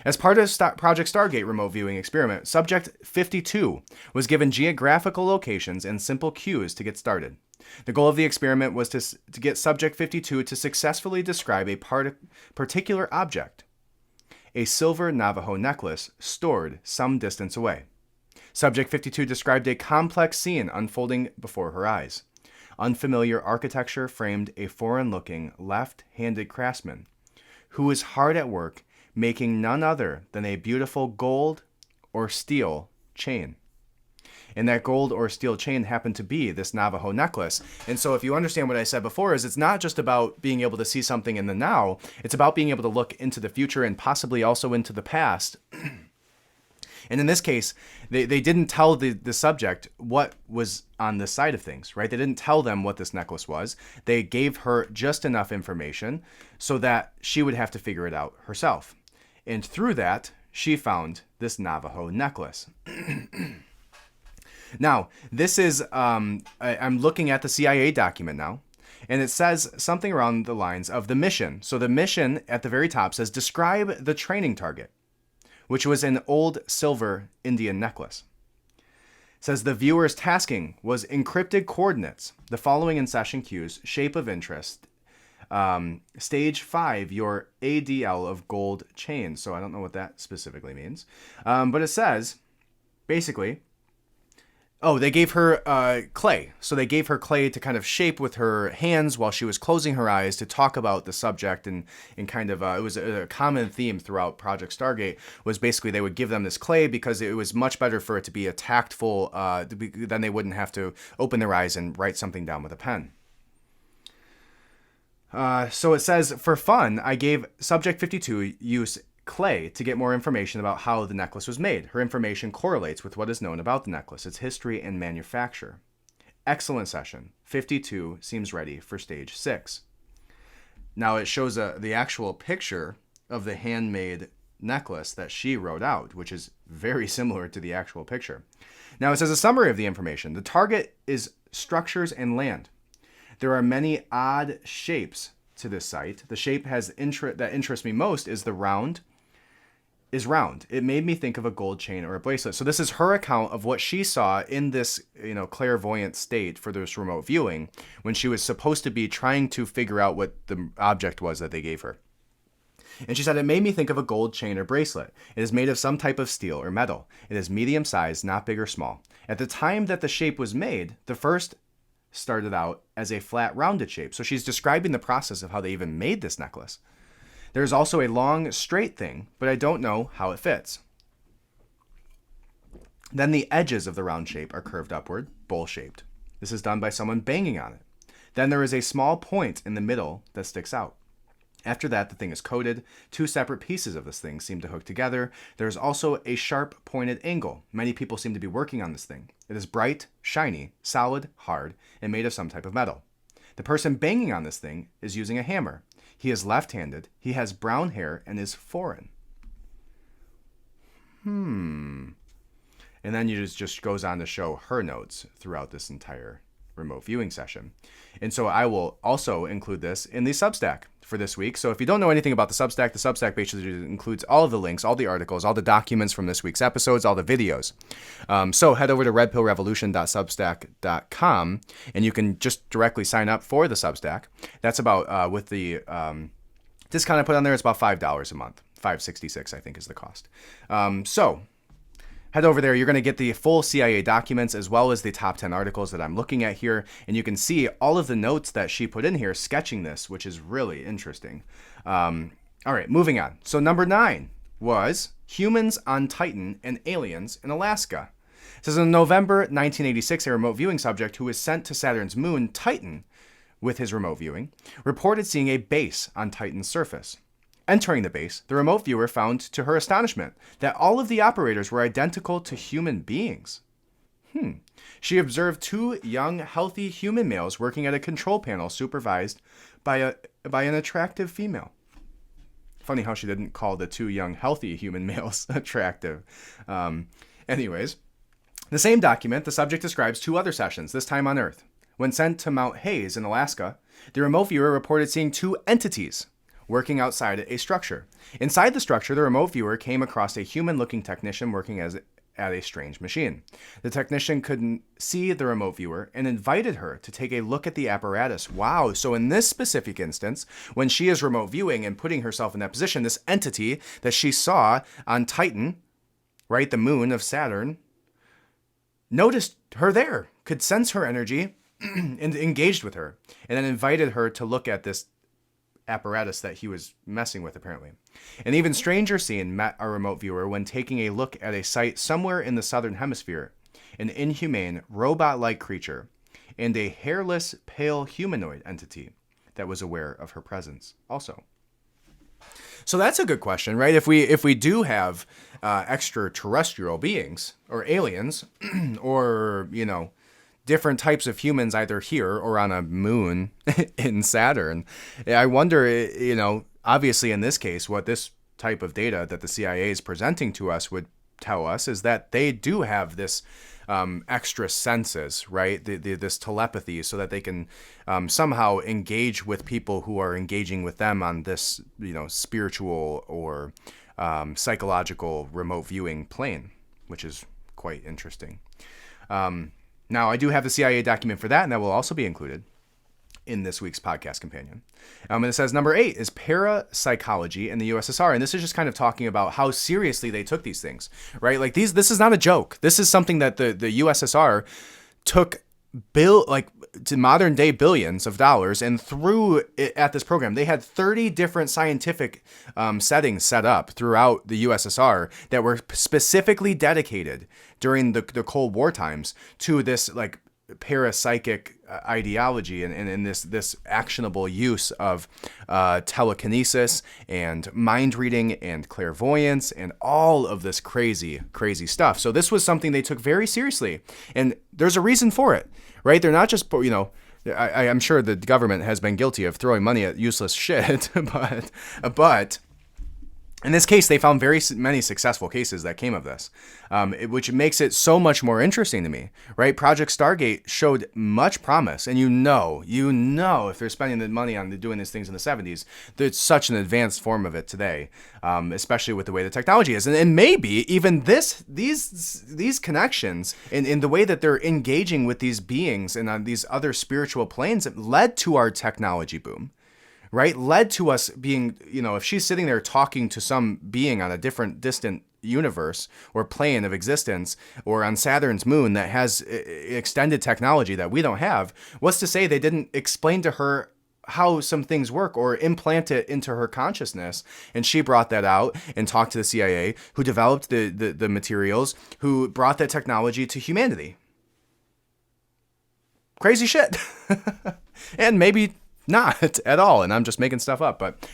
As part of Project Stargate remote viewing experiment, Subject 52 was given geographical locations and simple cues to get started. The goal of the experiment was to get Subject 52 to successfully describe a particular object, a silver Navajo necklace stored some distance away. Subject 52 described a complex scene unfolding before her eyes. Unfamiliar architecture framed a foreign-looking, left-handed craftsman who was hard at work making none other than a beautiful gold or steel chain. And that gold or steel chain happened to be this Navajo necklace. And so if you understand what I said before, is it's not just about being able to see something in the now, it's about being able to look into the future and possibly also into the past. And in this case, they didn't tell the subject what was on this side of things, right? They didn't tell them what this necklace was. They gave her just enough information so that she would have to figure it out herself. And through that, she found this Navajo necklace. Now, this is, I'm looking at the CIA document now, and it says something around the lines of the mission. So the mission at the very top says, describe the training target, which was an old silver Indian necklace. It says the viewer's tasking was encrypted coordinates, the following in session cues, shape of interest, stage 5, your ADL of gold chain. So I don't know what that specifically means. But it says, basically, they gave her clay. So they gave her clay to kind of shape with her hands while she was closing her eyes to talk about the subject. And kind of, it was a common theme throughout Project Stargate was basically they would give them this clay because it was much better for it to be a tactful, then they wouldn't have to open their eyes and write something down with a pen. So it says, for fun, I gave Subject 52 use clay to get more information about how the necklace was made. Her information correlates with what is known about the necklace, its history and manufacture. Excellent session. 52 seems ready for stage 6. Now it shows the actual picture of the handmade necklace that she wrote out, which is very similar to the actual picture. Now it says a summary of the information. The target is structures and land. There are many odd shapes to this site. The shape that interests me most is the round. It made me think of a gold chain or a bracelet. So this is her account of what she saw in this, clairvoyant state for this remote viewing when she was supposed to be trying to figure out what the object was that they gave her. And she said, it made me think of a gold chain or bracelet. It is made of some type of steel or metal. It is medium sized, not big or small. At the time that the shape was made, the first started out as a flat rounded shape. So she's describing the process of how they even made this necklace. There's also a long straight thing, but I don't know how it fits. Then the edges of the round shape are curved upward, bowl shaped. This is done by someone banging on it. Then there is a small point in the middle that sticks out. After that, the thing is coated. 2 separate pieces of this thing seem to hook together. There's also a sharp pointed angle. Many people seem to be working on this thing. It is bright, shiny, solid, hard, and made of some type of metal. The person banging on this thing is using a hammer. He is left-handed. He has brown hair and is foreign. And then it just goes on to show her notes throughout this entire remote viewing session. And so I will also include this in the Substack for this week. So if you don't know anything about the Substack basically includes all of the links, all the articles, all the documents from this week's episodes, all the videos. So head over to redpillrevolution.substack.com and you can just directly sign up for the Substack. That's about, with the discount I put on there, it's about $5 a month. $5.66 I think is the cost. So head over there. You're going to get the full CIA documents as well as the top 10 articles that I'm looking at here. And you can see all of the notes that she put in here sketching this, which is really interesting. All right, moving on. So number 9 was Humans on Titan and Aliens in Alaska. It says in November 1986, a remote viewing subject who was sent to Saturn's moon, Titan, with his remote viewing, reported seeing a base on Titan's surface. Entering the base, the remote viewer found, to her astonishment, that all of the operators were identical to human beings. She observed 2 young, healthy human males working at a control panel supervised by an attractive female. Funny how she didn't call the 2 young, healthy human males attractive. Anyways, the same document, the subject describes 2 other sessions, this time on Earth. When sent to Mount Hayes in Alaska, the remote viewer reported seeing 2 entities working outside a structure. Inside the structure, the remote viewer came across a human-looking technician working at a strange machine. The technician couldn't see the remote viewer and invited her to take a look at the apparatus. Wow. So in this specific instance, when she is remote viewing and putting herself in that position, this entity that she saw on Titan, right, the moon of Saturn, noticed her there, could sense her energy and engaged with her, and then invited her to look at this apparatus that he was messing with, apparently. An even stranger scene met our remote viewer when taking a look at a site somewhere in the southern hemisphere. An inhumane, robot-like creature and a hairless, pale humanoid entity that was aware of her presence also. So that's a good question, right? If we do have extraterrestrial beings or aliens or, different types of humans either here or on a moon in Saturn, I wonder, obviously in this case, what this type of data that the CIA is presenting to us would tell us is that they do have this extra senses, right? This telepathy, so that they can somehow engage with people who are engaging with them on this, spiritual or psychological remote viewing plane, which is quite interesting. Now, I do have the CIA document for that, and that will also be included in this week's podcast companion. And it says number 8 is parapsychology in the USSR. And this is just kind of talking about how seriously they took these things, right? Like this is not a joke. This is something that the USSR took to modern day billions of dollars and threw it at this program. They had 30 different scientific settings set up throughout the USSR that were specifically dedicated during the Cold War times to this parapsychic ideology and this actionable use of telekinesis and mind reading and clairvoyance and all of this crazy stuff. So this was something they took very seriously, and there's a reason for it, right? They're not just, I'm sure the government has been guilty of throwing money at useless shit, but in this case, they found very many successful cases that came of this, which makes it so much more interesting to me, right? Project Stargate showed much promise, and if they're spending the money on doing these things in the 70s, there's such an advanced form of it today, especially with the way the technology is. And maybe even these connections in the way that they're engaging with these beings and on these other spiritual planes led to our technology boom. Right? Led to us being, if she's sitting there talking to some being on a different distant universe or plane of existence or on Saturn's moon that has extended technology that we don't have, what's to say they didn't explain to her how some things work or implant it into her consciousness? And she brought that out and talked to the CIA, who developed the materials, who brought that technology to humanity. Crazy shit. And maybe not at all, and I'm just making stuff up, but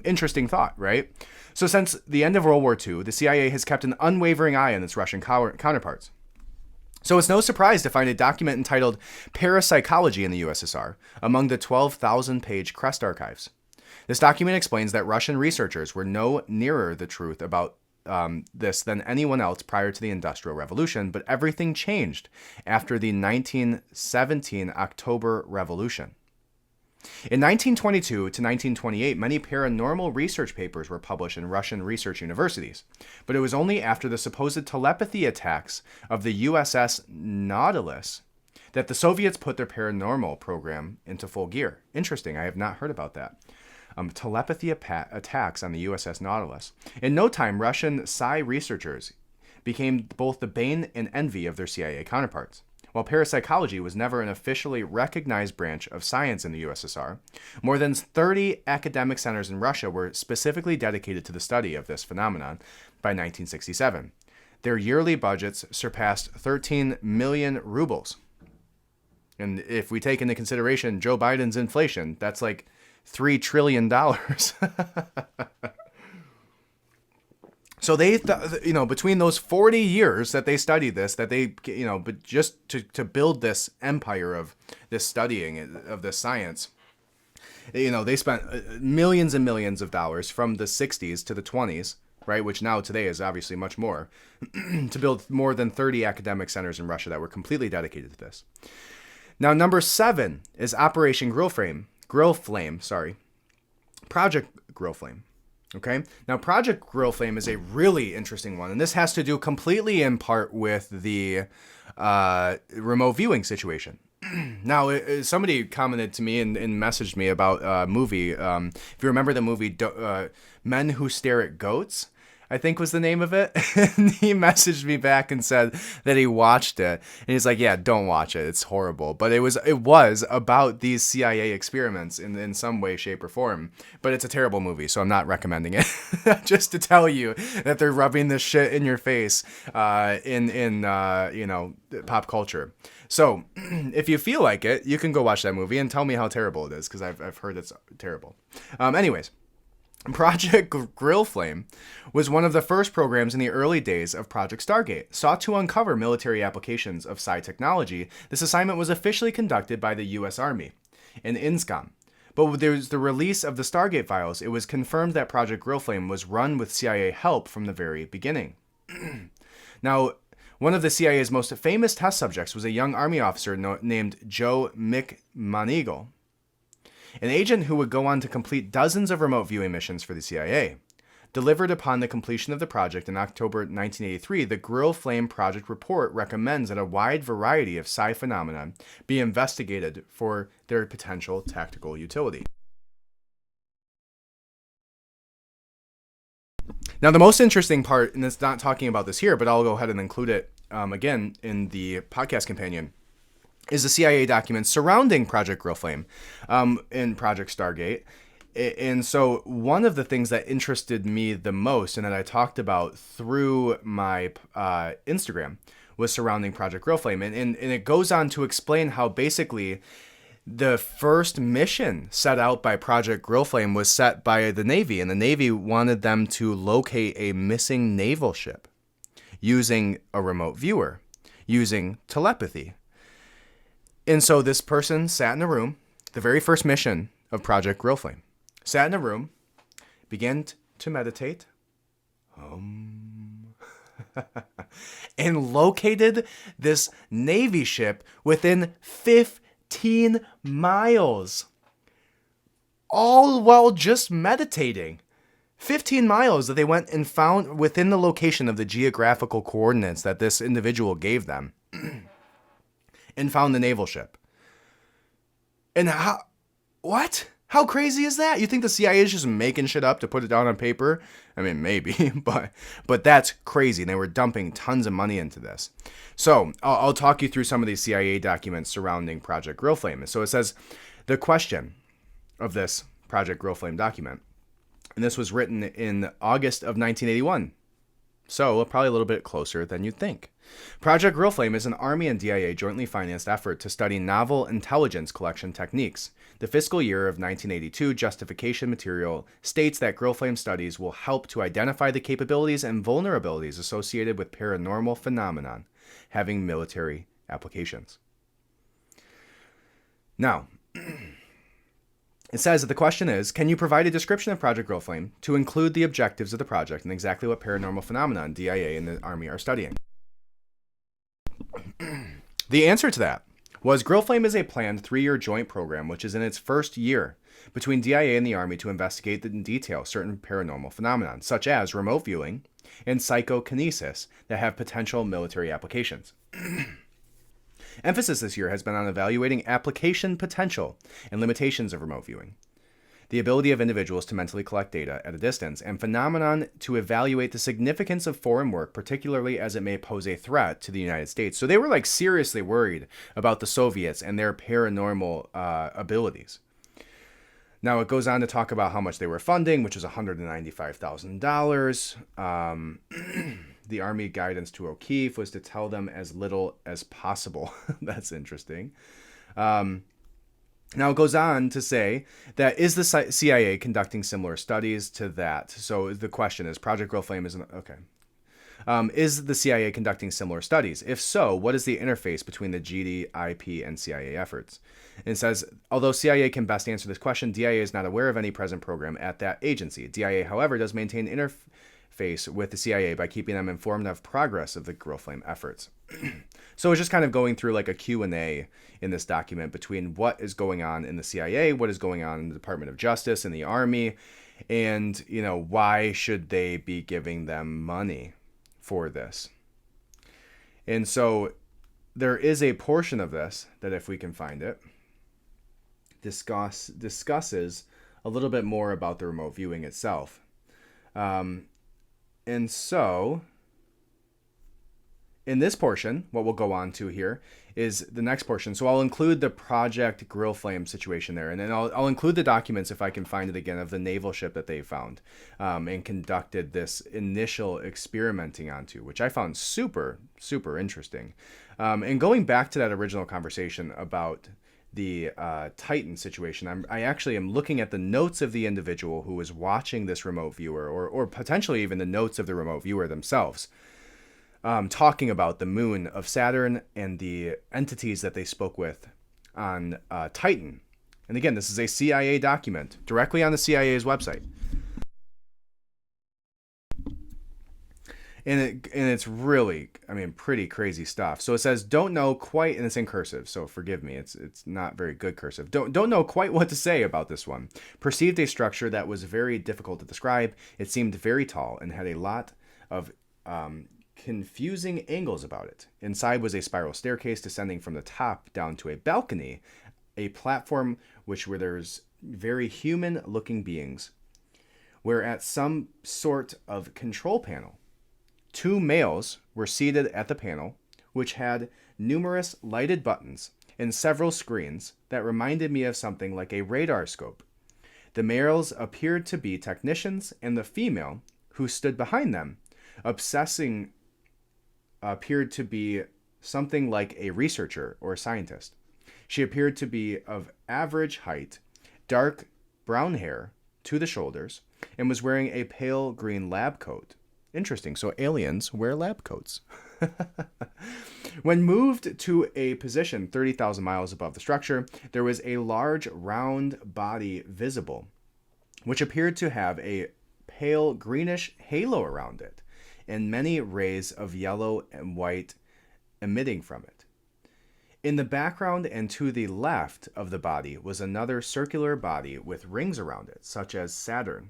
interesting thought, right? So since the end of World War II, the CIA has kept an unwavering eye on its Russian counterparts. So it's no surprise to find a document entitled Parapsychology in the USSR among the 12,000-page Crest archives. This document explains that Russian researchers were no nearer the truth about this than anyone else prior to the Industrial Revolution, but everything changed after the 1917 October Revolution. In 1922 to 1928, many paranormal research papers were published in Russian research universities, but it was only after the supposed telepathy attacks of the USS Nautilus that the Soviets put their paranormal program into full gear. Interesting, I have not heard about that. Telepathy attacks on the USS Nautilus. In no time, Russian psi researchers became both the bane and envy of their CIA counterparts. While parapsychology was never an officially recognized branch of science in the USSR, more than 30 academic centers in Russia were specifically dedicated to the study of this phenomenon by 1967. Their yearly budgets surpassed 13 million rubles. And if we take into consideration Joe Biden's inflation, that's like $3 trillion. So they, between those 40 years that they studied this, that they, but just to build this empire of this studying of this science, they spent millions and millions of dollars from the 60s to the 20s, right? Which now today is obviously much more, to build more than 30 academic centers in Russia that were completely dedicated to this. Now, number 7 is Operation Realflame, Project Realflame. Okay. Now, Project Realflame is a really interesting one, and this has to do completely in part with the remote viewing situation. Now, somebody commented to me and messaged me about a movie. If you remember the movie Men Who Stare at Goats, I think was the name of it. And he messaged me back and said that he watched it. And he's like, yeah, don't watch it. It's horrible. But it was about these CIA experiments in some way, shape, or form. But it's a terrible movie, so I'm not recommending it. Just to tell you that they're rubbing this shit in your face in pop culture. So if you feel like it, you can go watch that movie and tell me how terrible it is, because I've heard it's terrible. Anyways. Project Realflame was one of the first programs in the early days of Project Stargate. Sought to uncover military applications of psi technology, this assignment was officially conducted by the U.S. Army in INSCOM. But with the release of the Stargate files, it was confirmed that Project Realflame was run with CIA help from the very beginning. Now, one of the CIA's most famous test subjects was a young Army officer named Joe McMoneagle, an agent who would go on to complete dozens of remote viewing missions for the CIA. Delivered upon the completion of the project in October 1983, the Realflame Project Report recommends that a wide variety of psi phenomena be investigated for their potential tactical utility. Now, the most interesting part, and it's not talking about this here, but I'll go ahead and include it again in the podcast companion, is the CIA documents surrounding Project Realflame in Project Stargate. And so one of the things that interested me the most and that I talked about through my Instagram was surrounding Project Realflame. And it goes on to explain how basically the first mission set out by Project Realflame was set by the Navy. And the Navy wanted them to locate a missing naval ship using a remote viewer, using telepathy. And so this person sat in a room, the very first mission of Project Realflame, sat in a room, began to meditate, and located this Navy ship within 15 miles, all while just meditating. 15 miles that they went and found within the location of the geographical coordinates that this individual gave them. And found the naval ship. And what? How crazy is that? You think the CIA is just making shit up to put it down on paper? I mean, maybe, but that's crazy. They were dumping tons of money into this. So I'll talk you through some of these CIA documents surrounding Project Realflame. So it says the question of this Project Realflame document, and this was written in August of 1981. So probably a little bit closer than you'd think. Project Realflame is an Army and DIA jointly financed effort to study novel intelligence collection techniques. The fiscal year of 1982 justification material states that Realflame studies will help to identify the capabilities and vulnerabilities associated with paranormal phenomenon having military applications. Now, it says that the question is, can you provide a description of Project Realflame to include the objectives of the project and exactly what paranormal phenomenon DIA and the Army are studying? The answer to that was Realflame is a planned 3-year joint program which is in its first year between DIA and the Army to investigate in detail certain paranormal phenomena, such as remote viewing and psychokinesis that have potential military applications. Emphasis this year has been on evaluating application potential and limitations of remote viewing, the ability of individuals to mentally collect data at a distance, and phenomenon to evaluate the significance of foreign work, particularly as it may pose a threat to the United States. So they were like seriously worried about the Soviets and their paranormal abilities. Now it goes on to talk about how much they were funding, which is $195,000. The Army guidance to O'Keefe was to tell them as little as possible. That's interesting. Now it goes on to say that is the CIA conducting similar studies to that? So the question is, Project Realflame is okay. Is the CIA conducting similar studies? If so, what is the interface between the GDIP and CIA efforts? And it says, although CIA can best answer this question, DIA is not aware of any present program at that agency. DIA, however, does maintain interface with the CIA by keeping them informed of progress of the Realflame efforts. So it's just kind of going through like a Q&A in this document between what is going on in the CIA, what is going on in the Department of Justice and the Army, and, you know, why should they be giving them money for this? And so there is a portion of this that, if we can find it, discusses a little bit more about the remote viewing itself. And so in this portion, what we'll go on to here is the next portion. So I'll include the Project Realflame situation there, and then I'll include the documents, if I can find it again, of the naval ship that they found and conducted this initial experimenting onto, which I found super, super interesting. And going back to that original conversation about the Titan situation, I actually am looking at the notes of the individual who was watching this remote viewer, or potentially even the notes of the remote viewer themselves, talking about the moon of Saturn and the entities that they spoke with on Titan. And again, this is a CIA document directly on the CIA's website. And it's really, I mean, pretty crazy stuff. So it says, don't know quite, and it's in cursive, so forgive me, it's not very good cursive. Don't know quite what to say about this one. Perceived a structure that was very difficult to describe. It seemed very tall and had a lot of confusing angles about it. Inside was a spiral staircase descending from the top down to a balcony, a platform where there's very human-looking beings, where at some sort of control panel. 2 males were seated at the panel, which had numerous lighted buttons and several screens that reminded me of something like a radar scope. The males appeared to be technicians, and the female, who stood behind them, appeared to be something like a researcher or a scientist. She appeared to be of average height, dark brown hair to the shoulders, and was wearing a pale green lab coat. Interesting. So aliens wear lab coats. When moved to a position 30,000 miles above the structure, there was a large round body visible, which appeared to have a pale greenish halo around it, and many rays of yellow and white emitting from it. In the background and to the left of the body was another circular body with rings around it, such as Saturn.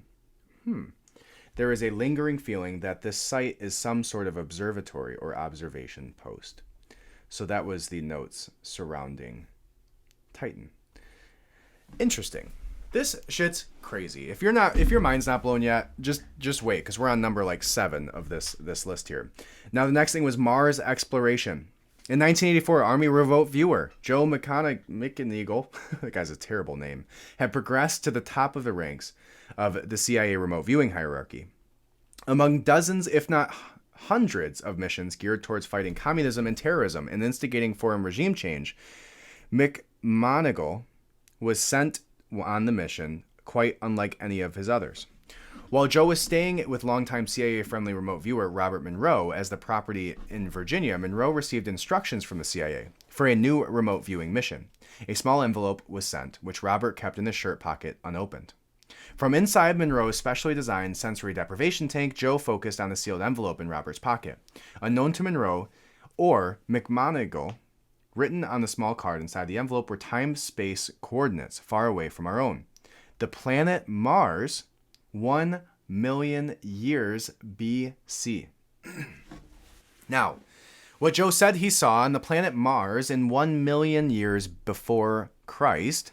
There is a lingering feeling that this site is some sort of observatory or observation post. So that was the notes surrounding Titan. Interesting. This shit's crazy. If your mind's not blown yet, just wait, because we're on number like 7 of this list here. Now the next thing was Mars exploration. In 1984, Army remote viewer Joe McEagle, that guy's a terrible name, had progressed to the top of the ranks of the CIA remote viewing hierarchy. Among dozens, if not hundreds, of missions geared towards fighting communism and terrorism and instigating foreign regime change, McMoneagle was sent on the mission, quite unlike any of his others. While Joe was staying with longtime CIA-friendly remote viewer Robert Monroe as the property in Virginia, Monroe received instructions from the CIA for a new remote viewing mission. A small envelope was sent, which Robert kept in his shirt pocket unopened. From inside Monroe's specially designed sensory deprivation tank, Joe focused on the sealed envelope in Robert's pocket. Unknown to Monroe or McMoneagle, written on the small card inside the envelope were time-space coordinates far away from our own. The planet Mars, 1 million years BC. Now, what Joe said he saw on the planet Mars in 1 million years before Christ,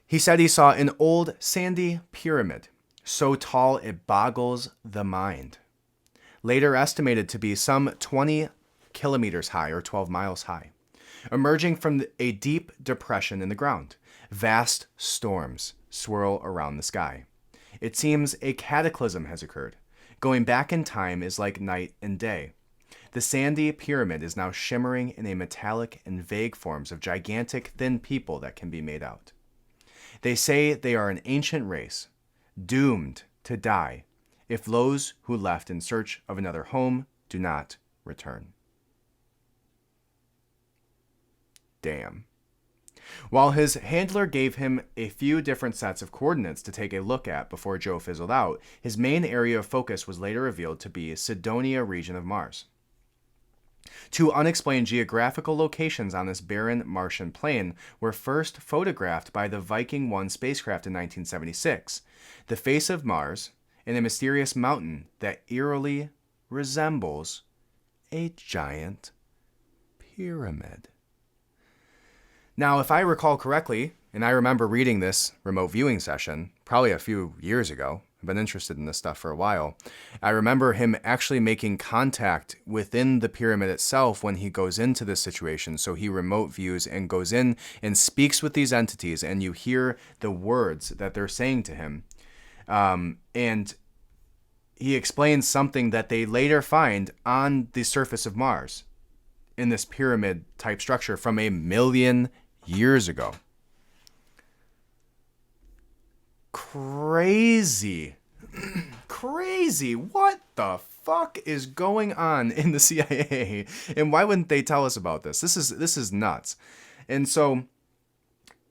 he said he saw an old sandy pyramid, so tall it boggles the mind. Later estimated to be some 20 kilometers high or 12 miles high. Emerging from a deep depression in the ground, vast storms swirl around the sky. It seems a cataclysm has occurred. Going back in time is like night and day. The sandy pyramid is now shimmering in a metallic and vague forms of gigantic, thin people that can be made out. They say they are an ancient race, doomed to die if those who left in search of another home do not return. Damn. While his handler gave him a few different sets of coordinates to take a look at before Joe fizzled out, his main area of focus was later revealed to be Cydonia region of Mars. Two unexplained geographical locations on this barren Martian plain were first photographed by the Viking 1 spacecraft in 1976, the face of Mars and a mysterious mountain that eerily resembles a giant pyramid. Now, if I recall correctly, and I remember reading this remote viewing session probably a few years ago, I've been interested in this stuff for a while, I remember him actually making contact within the pyramid itself when he goes into this situation. So he remote views and goes in and speaks with these entities, and you hear the words that they're saying to him. And he explains something that they later find on the surface of Mars in this pyramid type structure from 1 million years ago. Crazy. Crazy. What the fuck is going on in the CIA? And why wouldn't they tell us about this? This is nuts. And so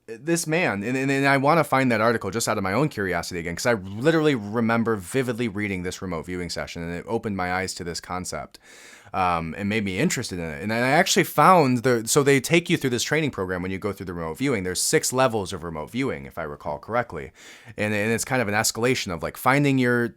this man, and I want to find that article just out of my own curiosity again, because I literally remember vividly reading this remote viewing session, and it opened my eyes to this concept. And made me interested in it. And I actually found so they take you through this training program when you go through the remote viewing. There's 6 levels of remote viewing, if I recall correctly. And it's kind of an escalation of like finding your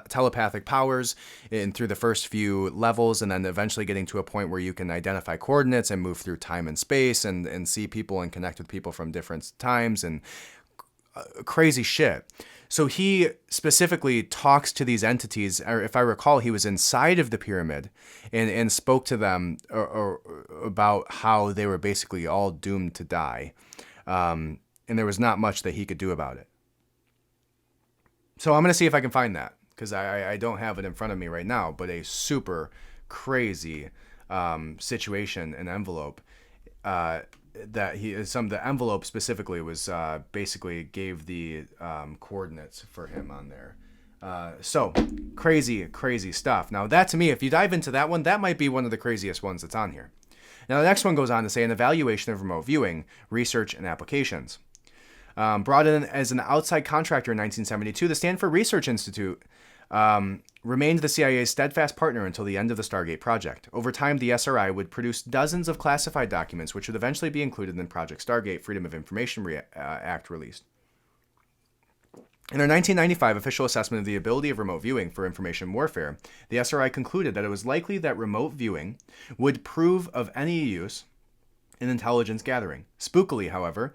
telepathic powers through the first few levels, and then eventually getting to a point where you can identify coordinates and move through time and space and see people and connect with people from different times and crazy shit. So he specifically talks to these entities, or if I recall, he was inside of the pyramid and spoke to them or about how they were basically all doomed to die. And there was not much that he could do about it. So I'm going to see if I can find that, because I don't have it in front of me right now, but a super crazy situation and envelope that the envelope specifically was basically gave the coordinates for him on there. So crazy stuff. Now that, to me, if you dive into that one, that might be one of the craziest ones that's on here. Now the next one goes on to say an evaluation of remote viewing, research and applications. Brought in as an outside contractor in 1972, the Stanford Research Institute remained the CIA's steadfast partner until the end of the Stargate project. Over time, the SRI would produce dozens of classified documents, which would eventually be included in Project Stargate Freedom of Information Act released. In their 1995 official assessment of the ability of remote viewing for information warfare, the SRI concluded that it was likely that remote viewing would prove of any use in intelligence gathering. Spookily, however,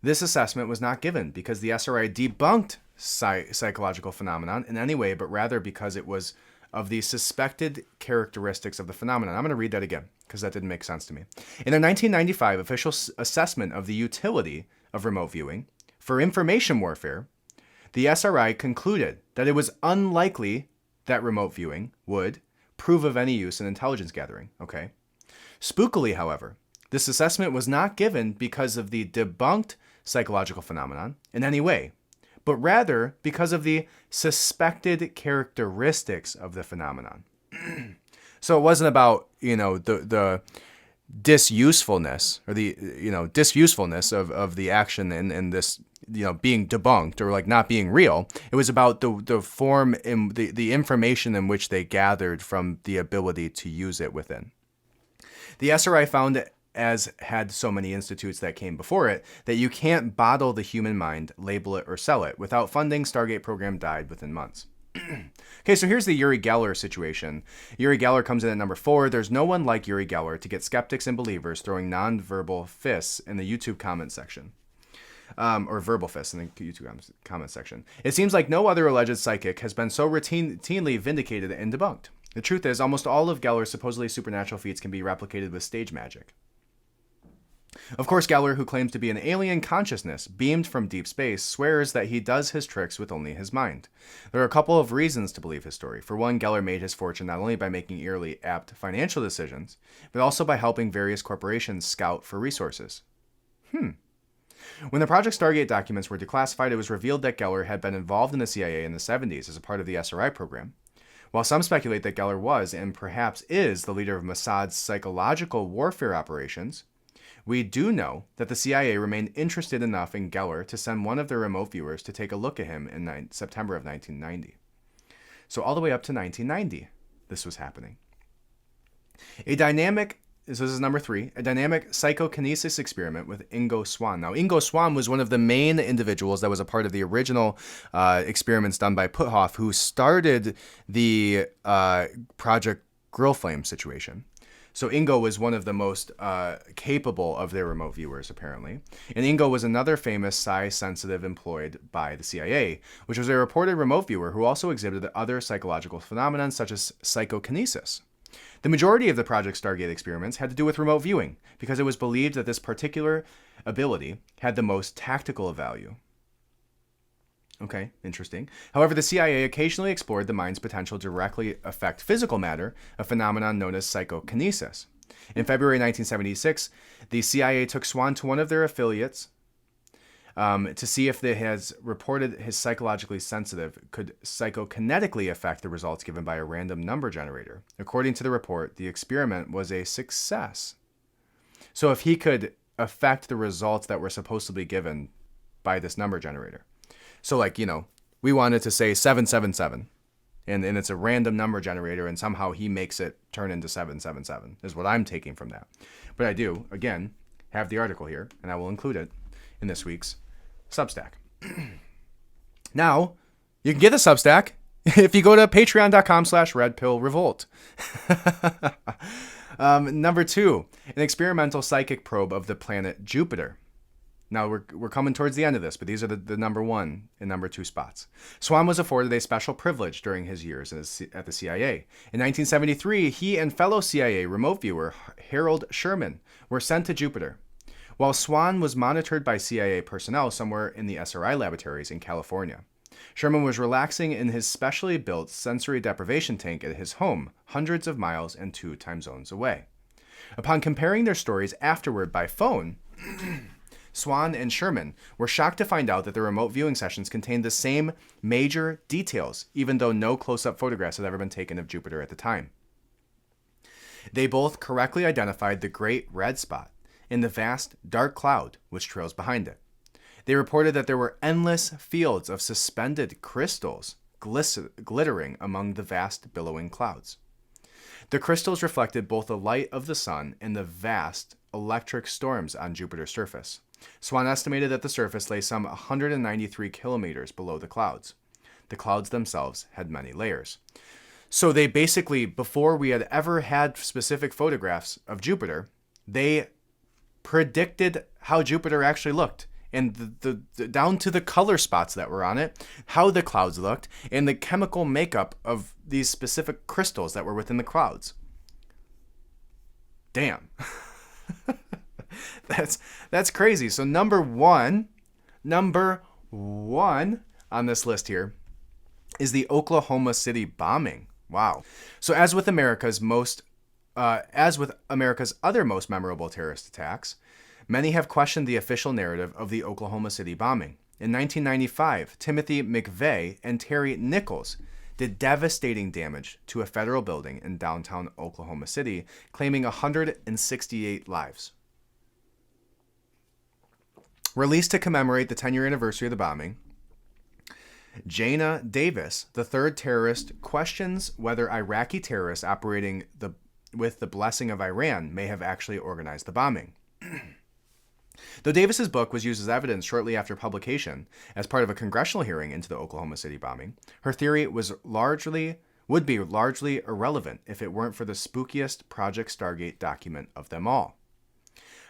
this assessment was not given because the SRI debunked psychological phenomenon in any way, but rather because it was of the suspected characteristics of the phenomenon. I'm going to read that again because that didn't make sense to me. In their 1995 official assessment of the utility of remote viewing for information warfare, the SRI concluded that it was unlikely that remote viewing would prove of any use in intelligence gathering. Okay. Spookily, however, this assessment was not given because of the debunked psychological phenomenon in any way, but rather because of the suspected characteristics of the phenomenon. So it wasn't about, the disusefulness or the, disusefulness of the action and this, being debunked or like not being real. It was about the form and the information in which they gathered from the ability to use it within. The SRI found, as had so many institutes that came before it, that you can't bottle the human mind, label it, or sell it. Without funding, Stargate program died within months. Okay, so here's the Uri Geller situation. Uri Geller comes in at number 4. There's no one like Uri Geller to get skeptics and believers throwing non-verbal fists in the YouTube comment section. Or verbal fists in the YouTube comment section. It seems like no other alleged psychic has been so routinely vindicated and debunked. The truth is, almost all of Geller's supposedly supernatural feats can be replicated with stage magic. Of course, Geller, who claims to be an alien consciousness beamed from deep space, swears that he does his tricks with only his mind. There are a couple of reasons to believe his story. For one, Geller made his fortune not only by making eerily apt financial decisions, but also by helping various corporations scout for resources. When the Project Stargate documents were declassified, it was revealed that Geller had been involved in the CIA in the 70s as a part of the SRI program. While some speculate that Geller was, and perhaps is, the leader of Mossad's psychological warfare operations, we do know that the CIA remained interested enough in Geller to send one of their remote viewers to take a look at him in September of 1990. So all the way up to 1990, this was happening. This is number 3, a dynamic psychokinesis experiment with Ingo Swan. Now, Ingo Swan was one of the main individuals that was a part of the original experiments done by Puthoff, who started the Project Realflame situation. So Ingo was one of the most capable of their remote viewers, apparently. And Ingo was another famous psi-sensitive employed by the CIA, which was a reported remote viewer who also exhibited other psychological phenomena such as psychokinesis. The majority of the Project Stargate experiments had to do with remote viewing, because it was believed that this particular ability had the most tactical value. Okay, interesting. However, the CIA occasionally explored the mind's potential to directly affect physical matter, a phenomenon known as psychokinesis. In February 1976, the CIA took Swan to one of their affiliates to see if they has reported his psychologically sensitive could psychokinetically affect the results given by a random number generator. According to the report, the experiment was a success. So if he could affect the results that were supposed to be given by this number generator. So like, we wanted to say 777, and it's a random number generator, and somehow he makes it turn into 777, is what I'm taking from that. But I do, again, have the article here, and I will include it in this week's Substack. Now, you can get the Substack if you go to patreon.com/redpillrevolt. Number 2, an experimental psychic probe of the planet Jupiter. Now, we're coming towards the end of this, but these are the number 1 and number 2 spots. Swan was afforded a special privilege during his years at the CIA. In 1973, he and fellow CIA remote viewer Harold Sherman were sent to Jupiter. While Swan was monitored by CIA personnel somewhere in the SRI laboratories in California, Sherman was relaxing in his specially built sensory deprivation tank at his home, hundreds of miles and 2 time zones away. Upon comparing their stories afterward by phone, Swan and Sherman were shocked to find out that the remote viewing sessions contained the same major details, even though no close-up photographs had ever been taken of Jupiter at the time. They both correctly identified the great red spot in the vast dark cloud which trails behind it. They reported that there were endless fields of suspended crystals glittering among the vast billowing clouds. The crystals reflected both the light of the sun and the vast electric storms on Jupiter's surface. Swan estimated that the surface lay some 193 kilometers below the clouds. The clouds themselves had many layers. So they basically, before we had ever had specific photographs of Jupiter, they predicted how Jupiter actually looked, and the down to the color spots that were on it, how the clouds looked, and the chemical makeup of these specific crystals that were within the clouds. Damn. That's crazy. So number one on this list here is the Oklahoma City bombing. Wow. So as with America's other most memorable terrorist attacks, many have questioned the official narrative of the Oklahoma City bombing. In 1995, Timothy McVeigh and Terry Nichols did devastating damage to a federal building in downtown Oklahoma City, claiming 168 lives. Released to commemorate the 10-year anniversary of the bombing, Jana Davis, the third terrorist, questions whether Iraqi terrorists operating with the blessing of Iran may have actually organized the bombing. Though Davis's book was used as evidence shortly after publication as part of a congressional hearing into the Oklahoma City bombing, her theory would be largely irrelevant if it weren't for the spookiest Project Stargate document of them all.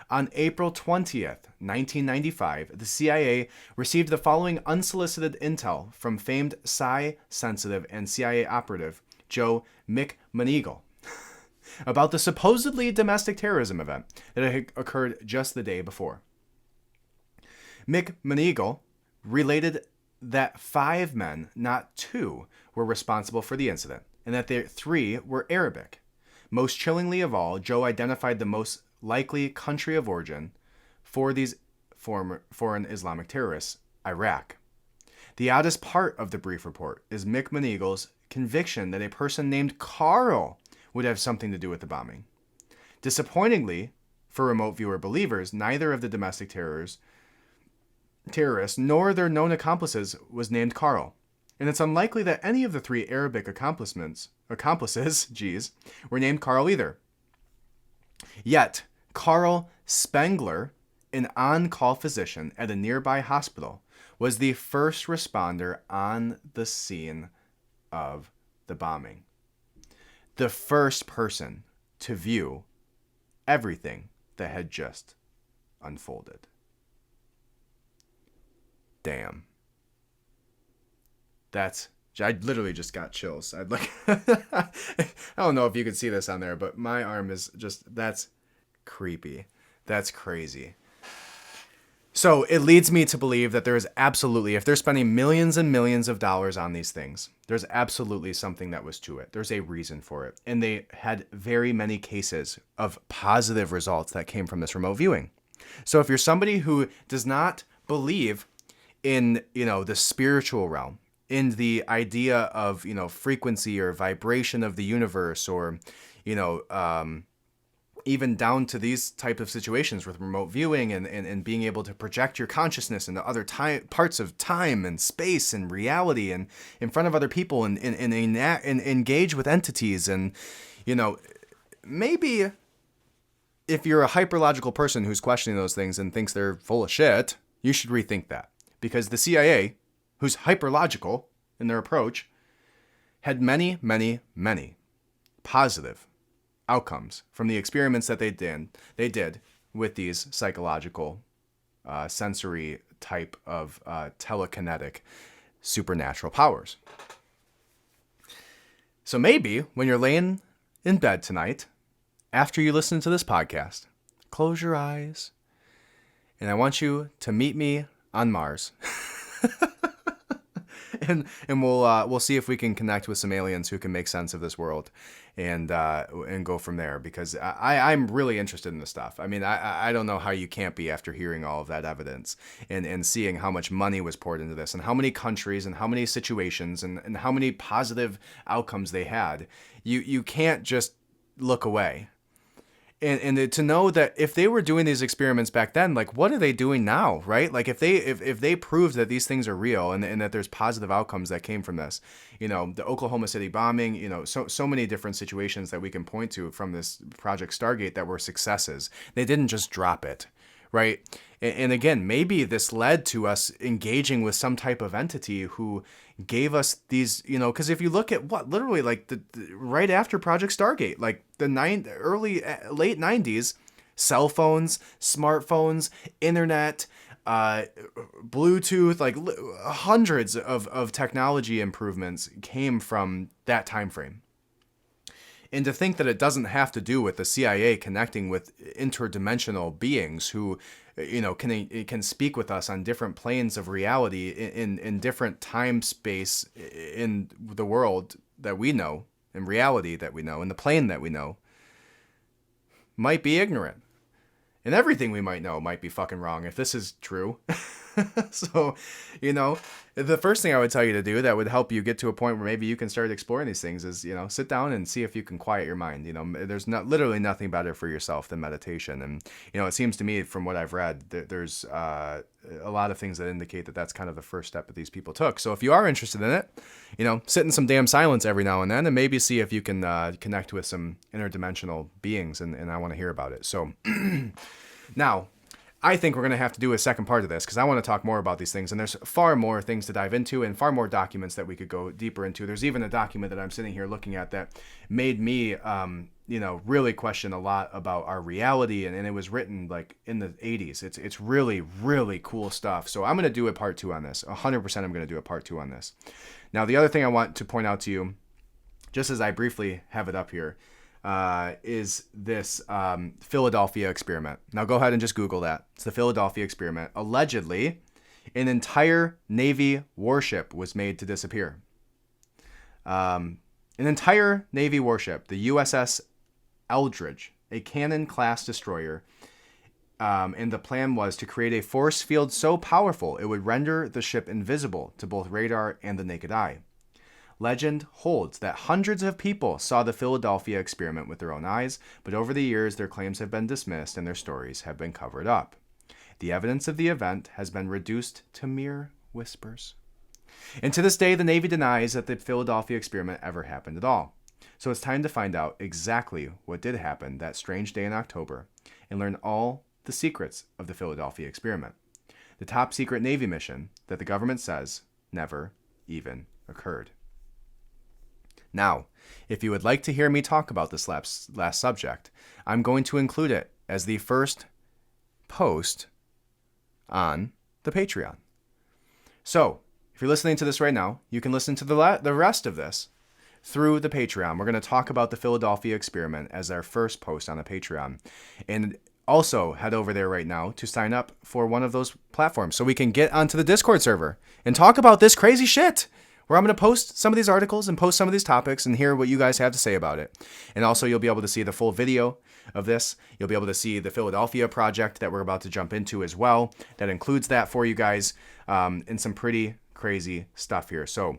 On April 20th, 1995, the CIA received the following unsolicited intel from famed psi-sensitive and CIA operative Joe McMoneagle about the supposedly domestic terrorism event that had occurred just the day before. McMoneagle related that 5 men, not 2, were responsible for the incident, and that 3 were Arabic. Most chillingly of all, Joe identified the most likely country of origin for these foreign Islamic terrorists, Iraq. The oddest part of the brief report is Mick Moneagle's conviction that a person named Carl would have something to do with the bombing. Disappointingly, for remote viewer believers, neither of the domestic terrorists nor their known accomplices was named Carl. And it's unlikely that any of the 3 Arabic accomplices, were named Carl either. Yet, Carl Spengler, an on-call physician at a nearby hospital, was the first responder on the scene of the bombing. The first person to view everything that had just unfolded. Damn. I literally just got chills. I don't know if you can see this on there, but my arm is just, that's creepy. That's crazy. So it leads me to believe that there is absolutely, if they're spending millions and millions of dollars on these things, there's absolutely something that was to it. There's a reason for it. And they had very many cases of positive results that came from this remote viewing. So if you're somebody who does not believe in, the spiritual realm, in the idea of, frequency or vibration of the universe, or, even down to these type of situations with remote viewing and being able to project your consciousness into other parts of time and space and reality and in front of other people and engage with entities. And, maybe if you're a hyperlogical person who's questioning those things and thinks they're full of shit, you should rethink that. Because the CIA, who's hyperlogical in their approach, had many, many, many positive outcomes from the experiments that they did with these psychological, sensory type of telekinetic supernatural powers. So maybe when you're laying in bed tonight, after you listen to this podcast, close your eyes, and I want you to meet me on Mars. and we'll see if we can connect with some aliens who can make sense of this world and go from there, because I'm really interested in this stuff. I mean, I don't know how you can't be after hearing all of that evidence and seeing how much money was poured into this and how many countries and how many situations and how many positive outcomes they had. You can't just look away. And to know that if they were doing these experiments back then, like, what are they doing now, right? Like, if they proved that these things are real and that there's positive outcomes that came from this, the Oklahoma City bombing, so many different situations that we can point to from this Project Stargate that were successes. They didn't just drop it, right? And again, maybe this led to us engaging with some type of entity who gave us these, because if you look at literally like the right after Project Stargate, like the late 90s, cell phones, smartphones, internet, Bluetooth, like hundreds of technology improvements came from that time frame. And to think that it doesn't have to do with the CIA connecting with interdimensional beings who, can speak with us on different planes of reality in different time space in the world that we know, in reality that we know, in the plane that we know, might be ignorant. And everything we might know might be fucking wrong if this is true. So, the first thing I would tell you to do that would help you get to a point where maybe you can start exploring these things is, sit down and see if you can quiet your mind. There's literally nothing better for yourself than meditation. And, it seems to me from what I've read that there's a lot of things that indicate that that's kind of the first step that these people took. So if you are interested in it, sit in some damn silence every now and then and maybe see if you can connect with some interdimensional beings. And I want to hear about it. So now, I think we're going to have to do a second part of this because I want to talk more about these things. And there's far more things to dive into and far more documents that we could go deeper into. There's even a document that I'm sitting here looking at that made me, really question a lot about our reality. And it was written like in the 80s. It's really, really cool stuff. So I'm going to do a part 2 on this. 100% I'm going to do a part 2 on this. Now, the other thing I want to point out to you, just as I briefly have it up here, is this Philadelphia experiment. Now go ahead and just Google that. It's the Philadelphia experiment. Allegedly, an entire Navy warship was made to disappear. An entire Navy warship, the USS Eldridge, a Cannon-class destroyer, and the plan was to create a force field so powerful it would render the ship invisible to both radar and the naked eye. Legend holds that hundreds of people saw the Philadelphia experiment with their own eyes, but over the years their claims have been dismissed and their stories have been covered up. The evidence of the event has been reduced to mere whispers. And to this day, the Navy denies that the Philadelphia experiment ever happened at all. So it's time to find out exactly what did happen that strange day in October and learn all the secrets of the Philadelphia experiment, the top secret Navy mission that the government says never even occurred. Now, if you would like to hear me talk about this last subject, I'm going to include it as the first post on the Patreon. So, if you're listening to this right now, you can listen to the rest of this through the Patreon. We're going to talk about the Philadelphia experiment as our first post on the Patreon. And also head over there right now to sign up for one of those platforms so we can get onto the Discord server and talk about this crazy shit, where I'm going to post some of these articles and post some of these topics and hear what you guys have to say about it. And also you'll be able to see the full video of this. You'll be able to see the Philadelphia project that we're about to jump into as well. That includes that for you guys, and some pretty crazy stuff here. So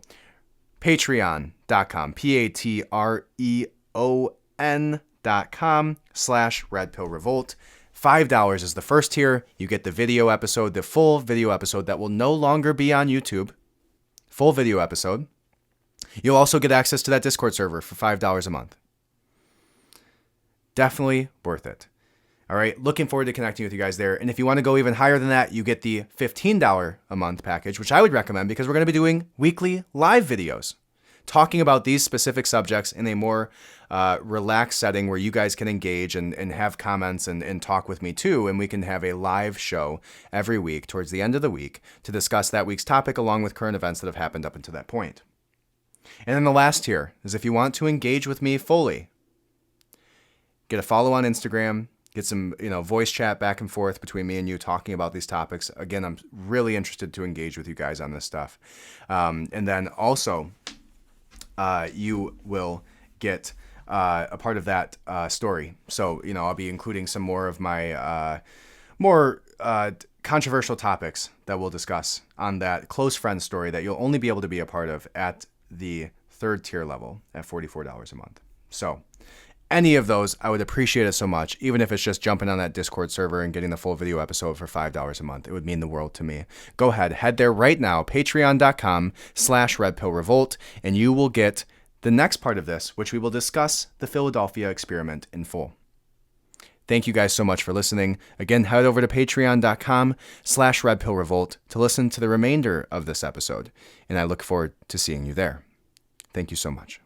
patreon.com, patreon.com/redpillrevolt. $5 is the first tier. You get the video episode, the full video episode that will no longer be on YouTube. Full video episode. You'll also get access to that Discord server for $5 a month. Definitely worth it. All right, looking forward to connecting with you guys there. And if you want to go even higher than that, you get the $15 a month package, which I would recommend because we're going to be doing weekly live videos talking about these specific subjects in a more relaxed setting where you guys can engage and have comments and talk with me too. And we can have a live show every week towards the end of the week to discuss that week's topic along with current events that have happened up until that point. And then the last tier is if you want to engage with me fully, get a follow on Instagram, get some voice chat back and forth between me and you talking about these topics. Again, I'm really interested to engage with you guys on this stuff. And then also, you will get a part of that story. So, I'll be including some more of my more controversial topics that we'll discuss on that close friend story that you'll only be able to be a part of at the third tier level at $44 a month. So any of those, I would appreciate it so much, even if it's just jumping on that Discord server and getting the full video episode for $5 a month. It would mean the world to me. Go ahead, head there right now, patreon.com/redpillrevolt, and you will get the next part of this, which we will discuss the Philadelphia experiment in full. Thank you guys so much for listening. Again, head over to patreon.com/redpillrevolt to listen to the remainder of this episode, and I look forward to seeing you there. Thank you so much.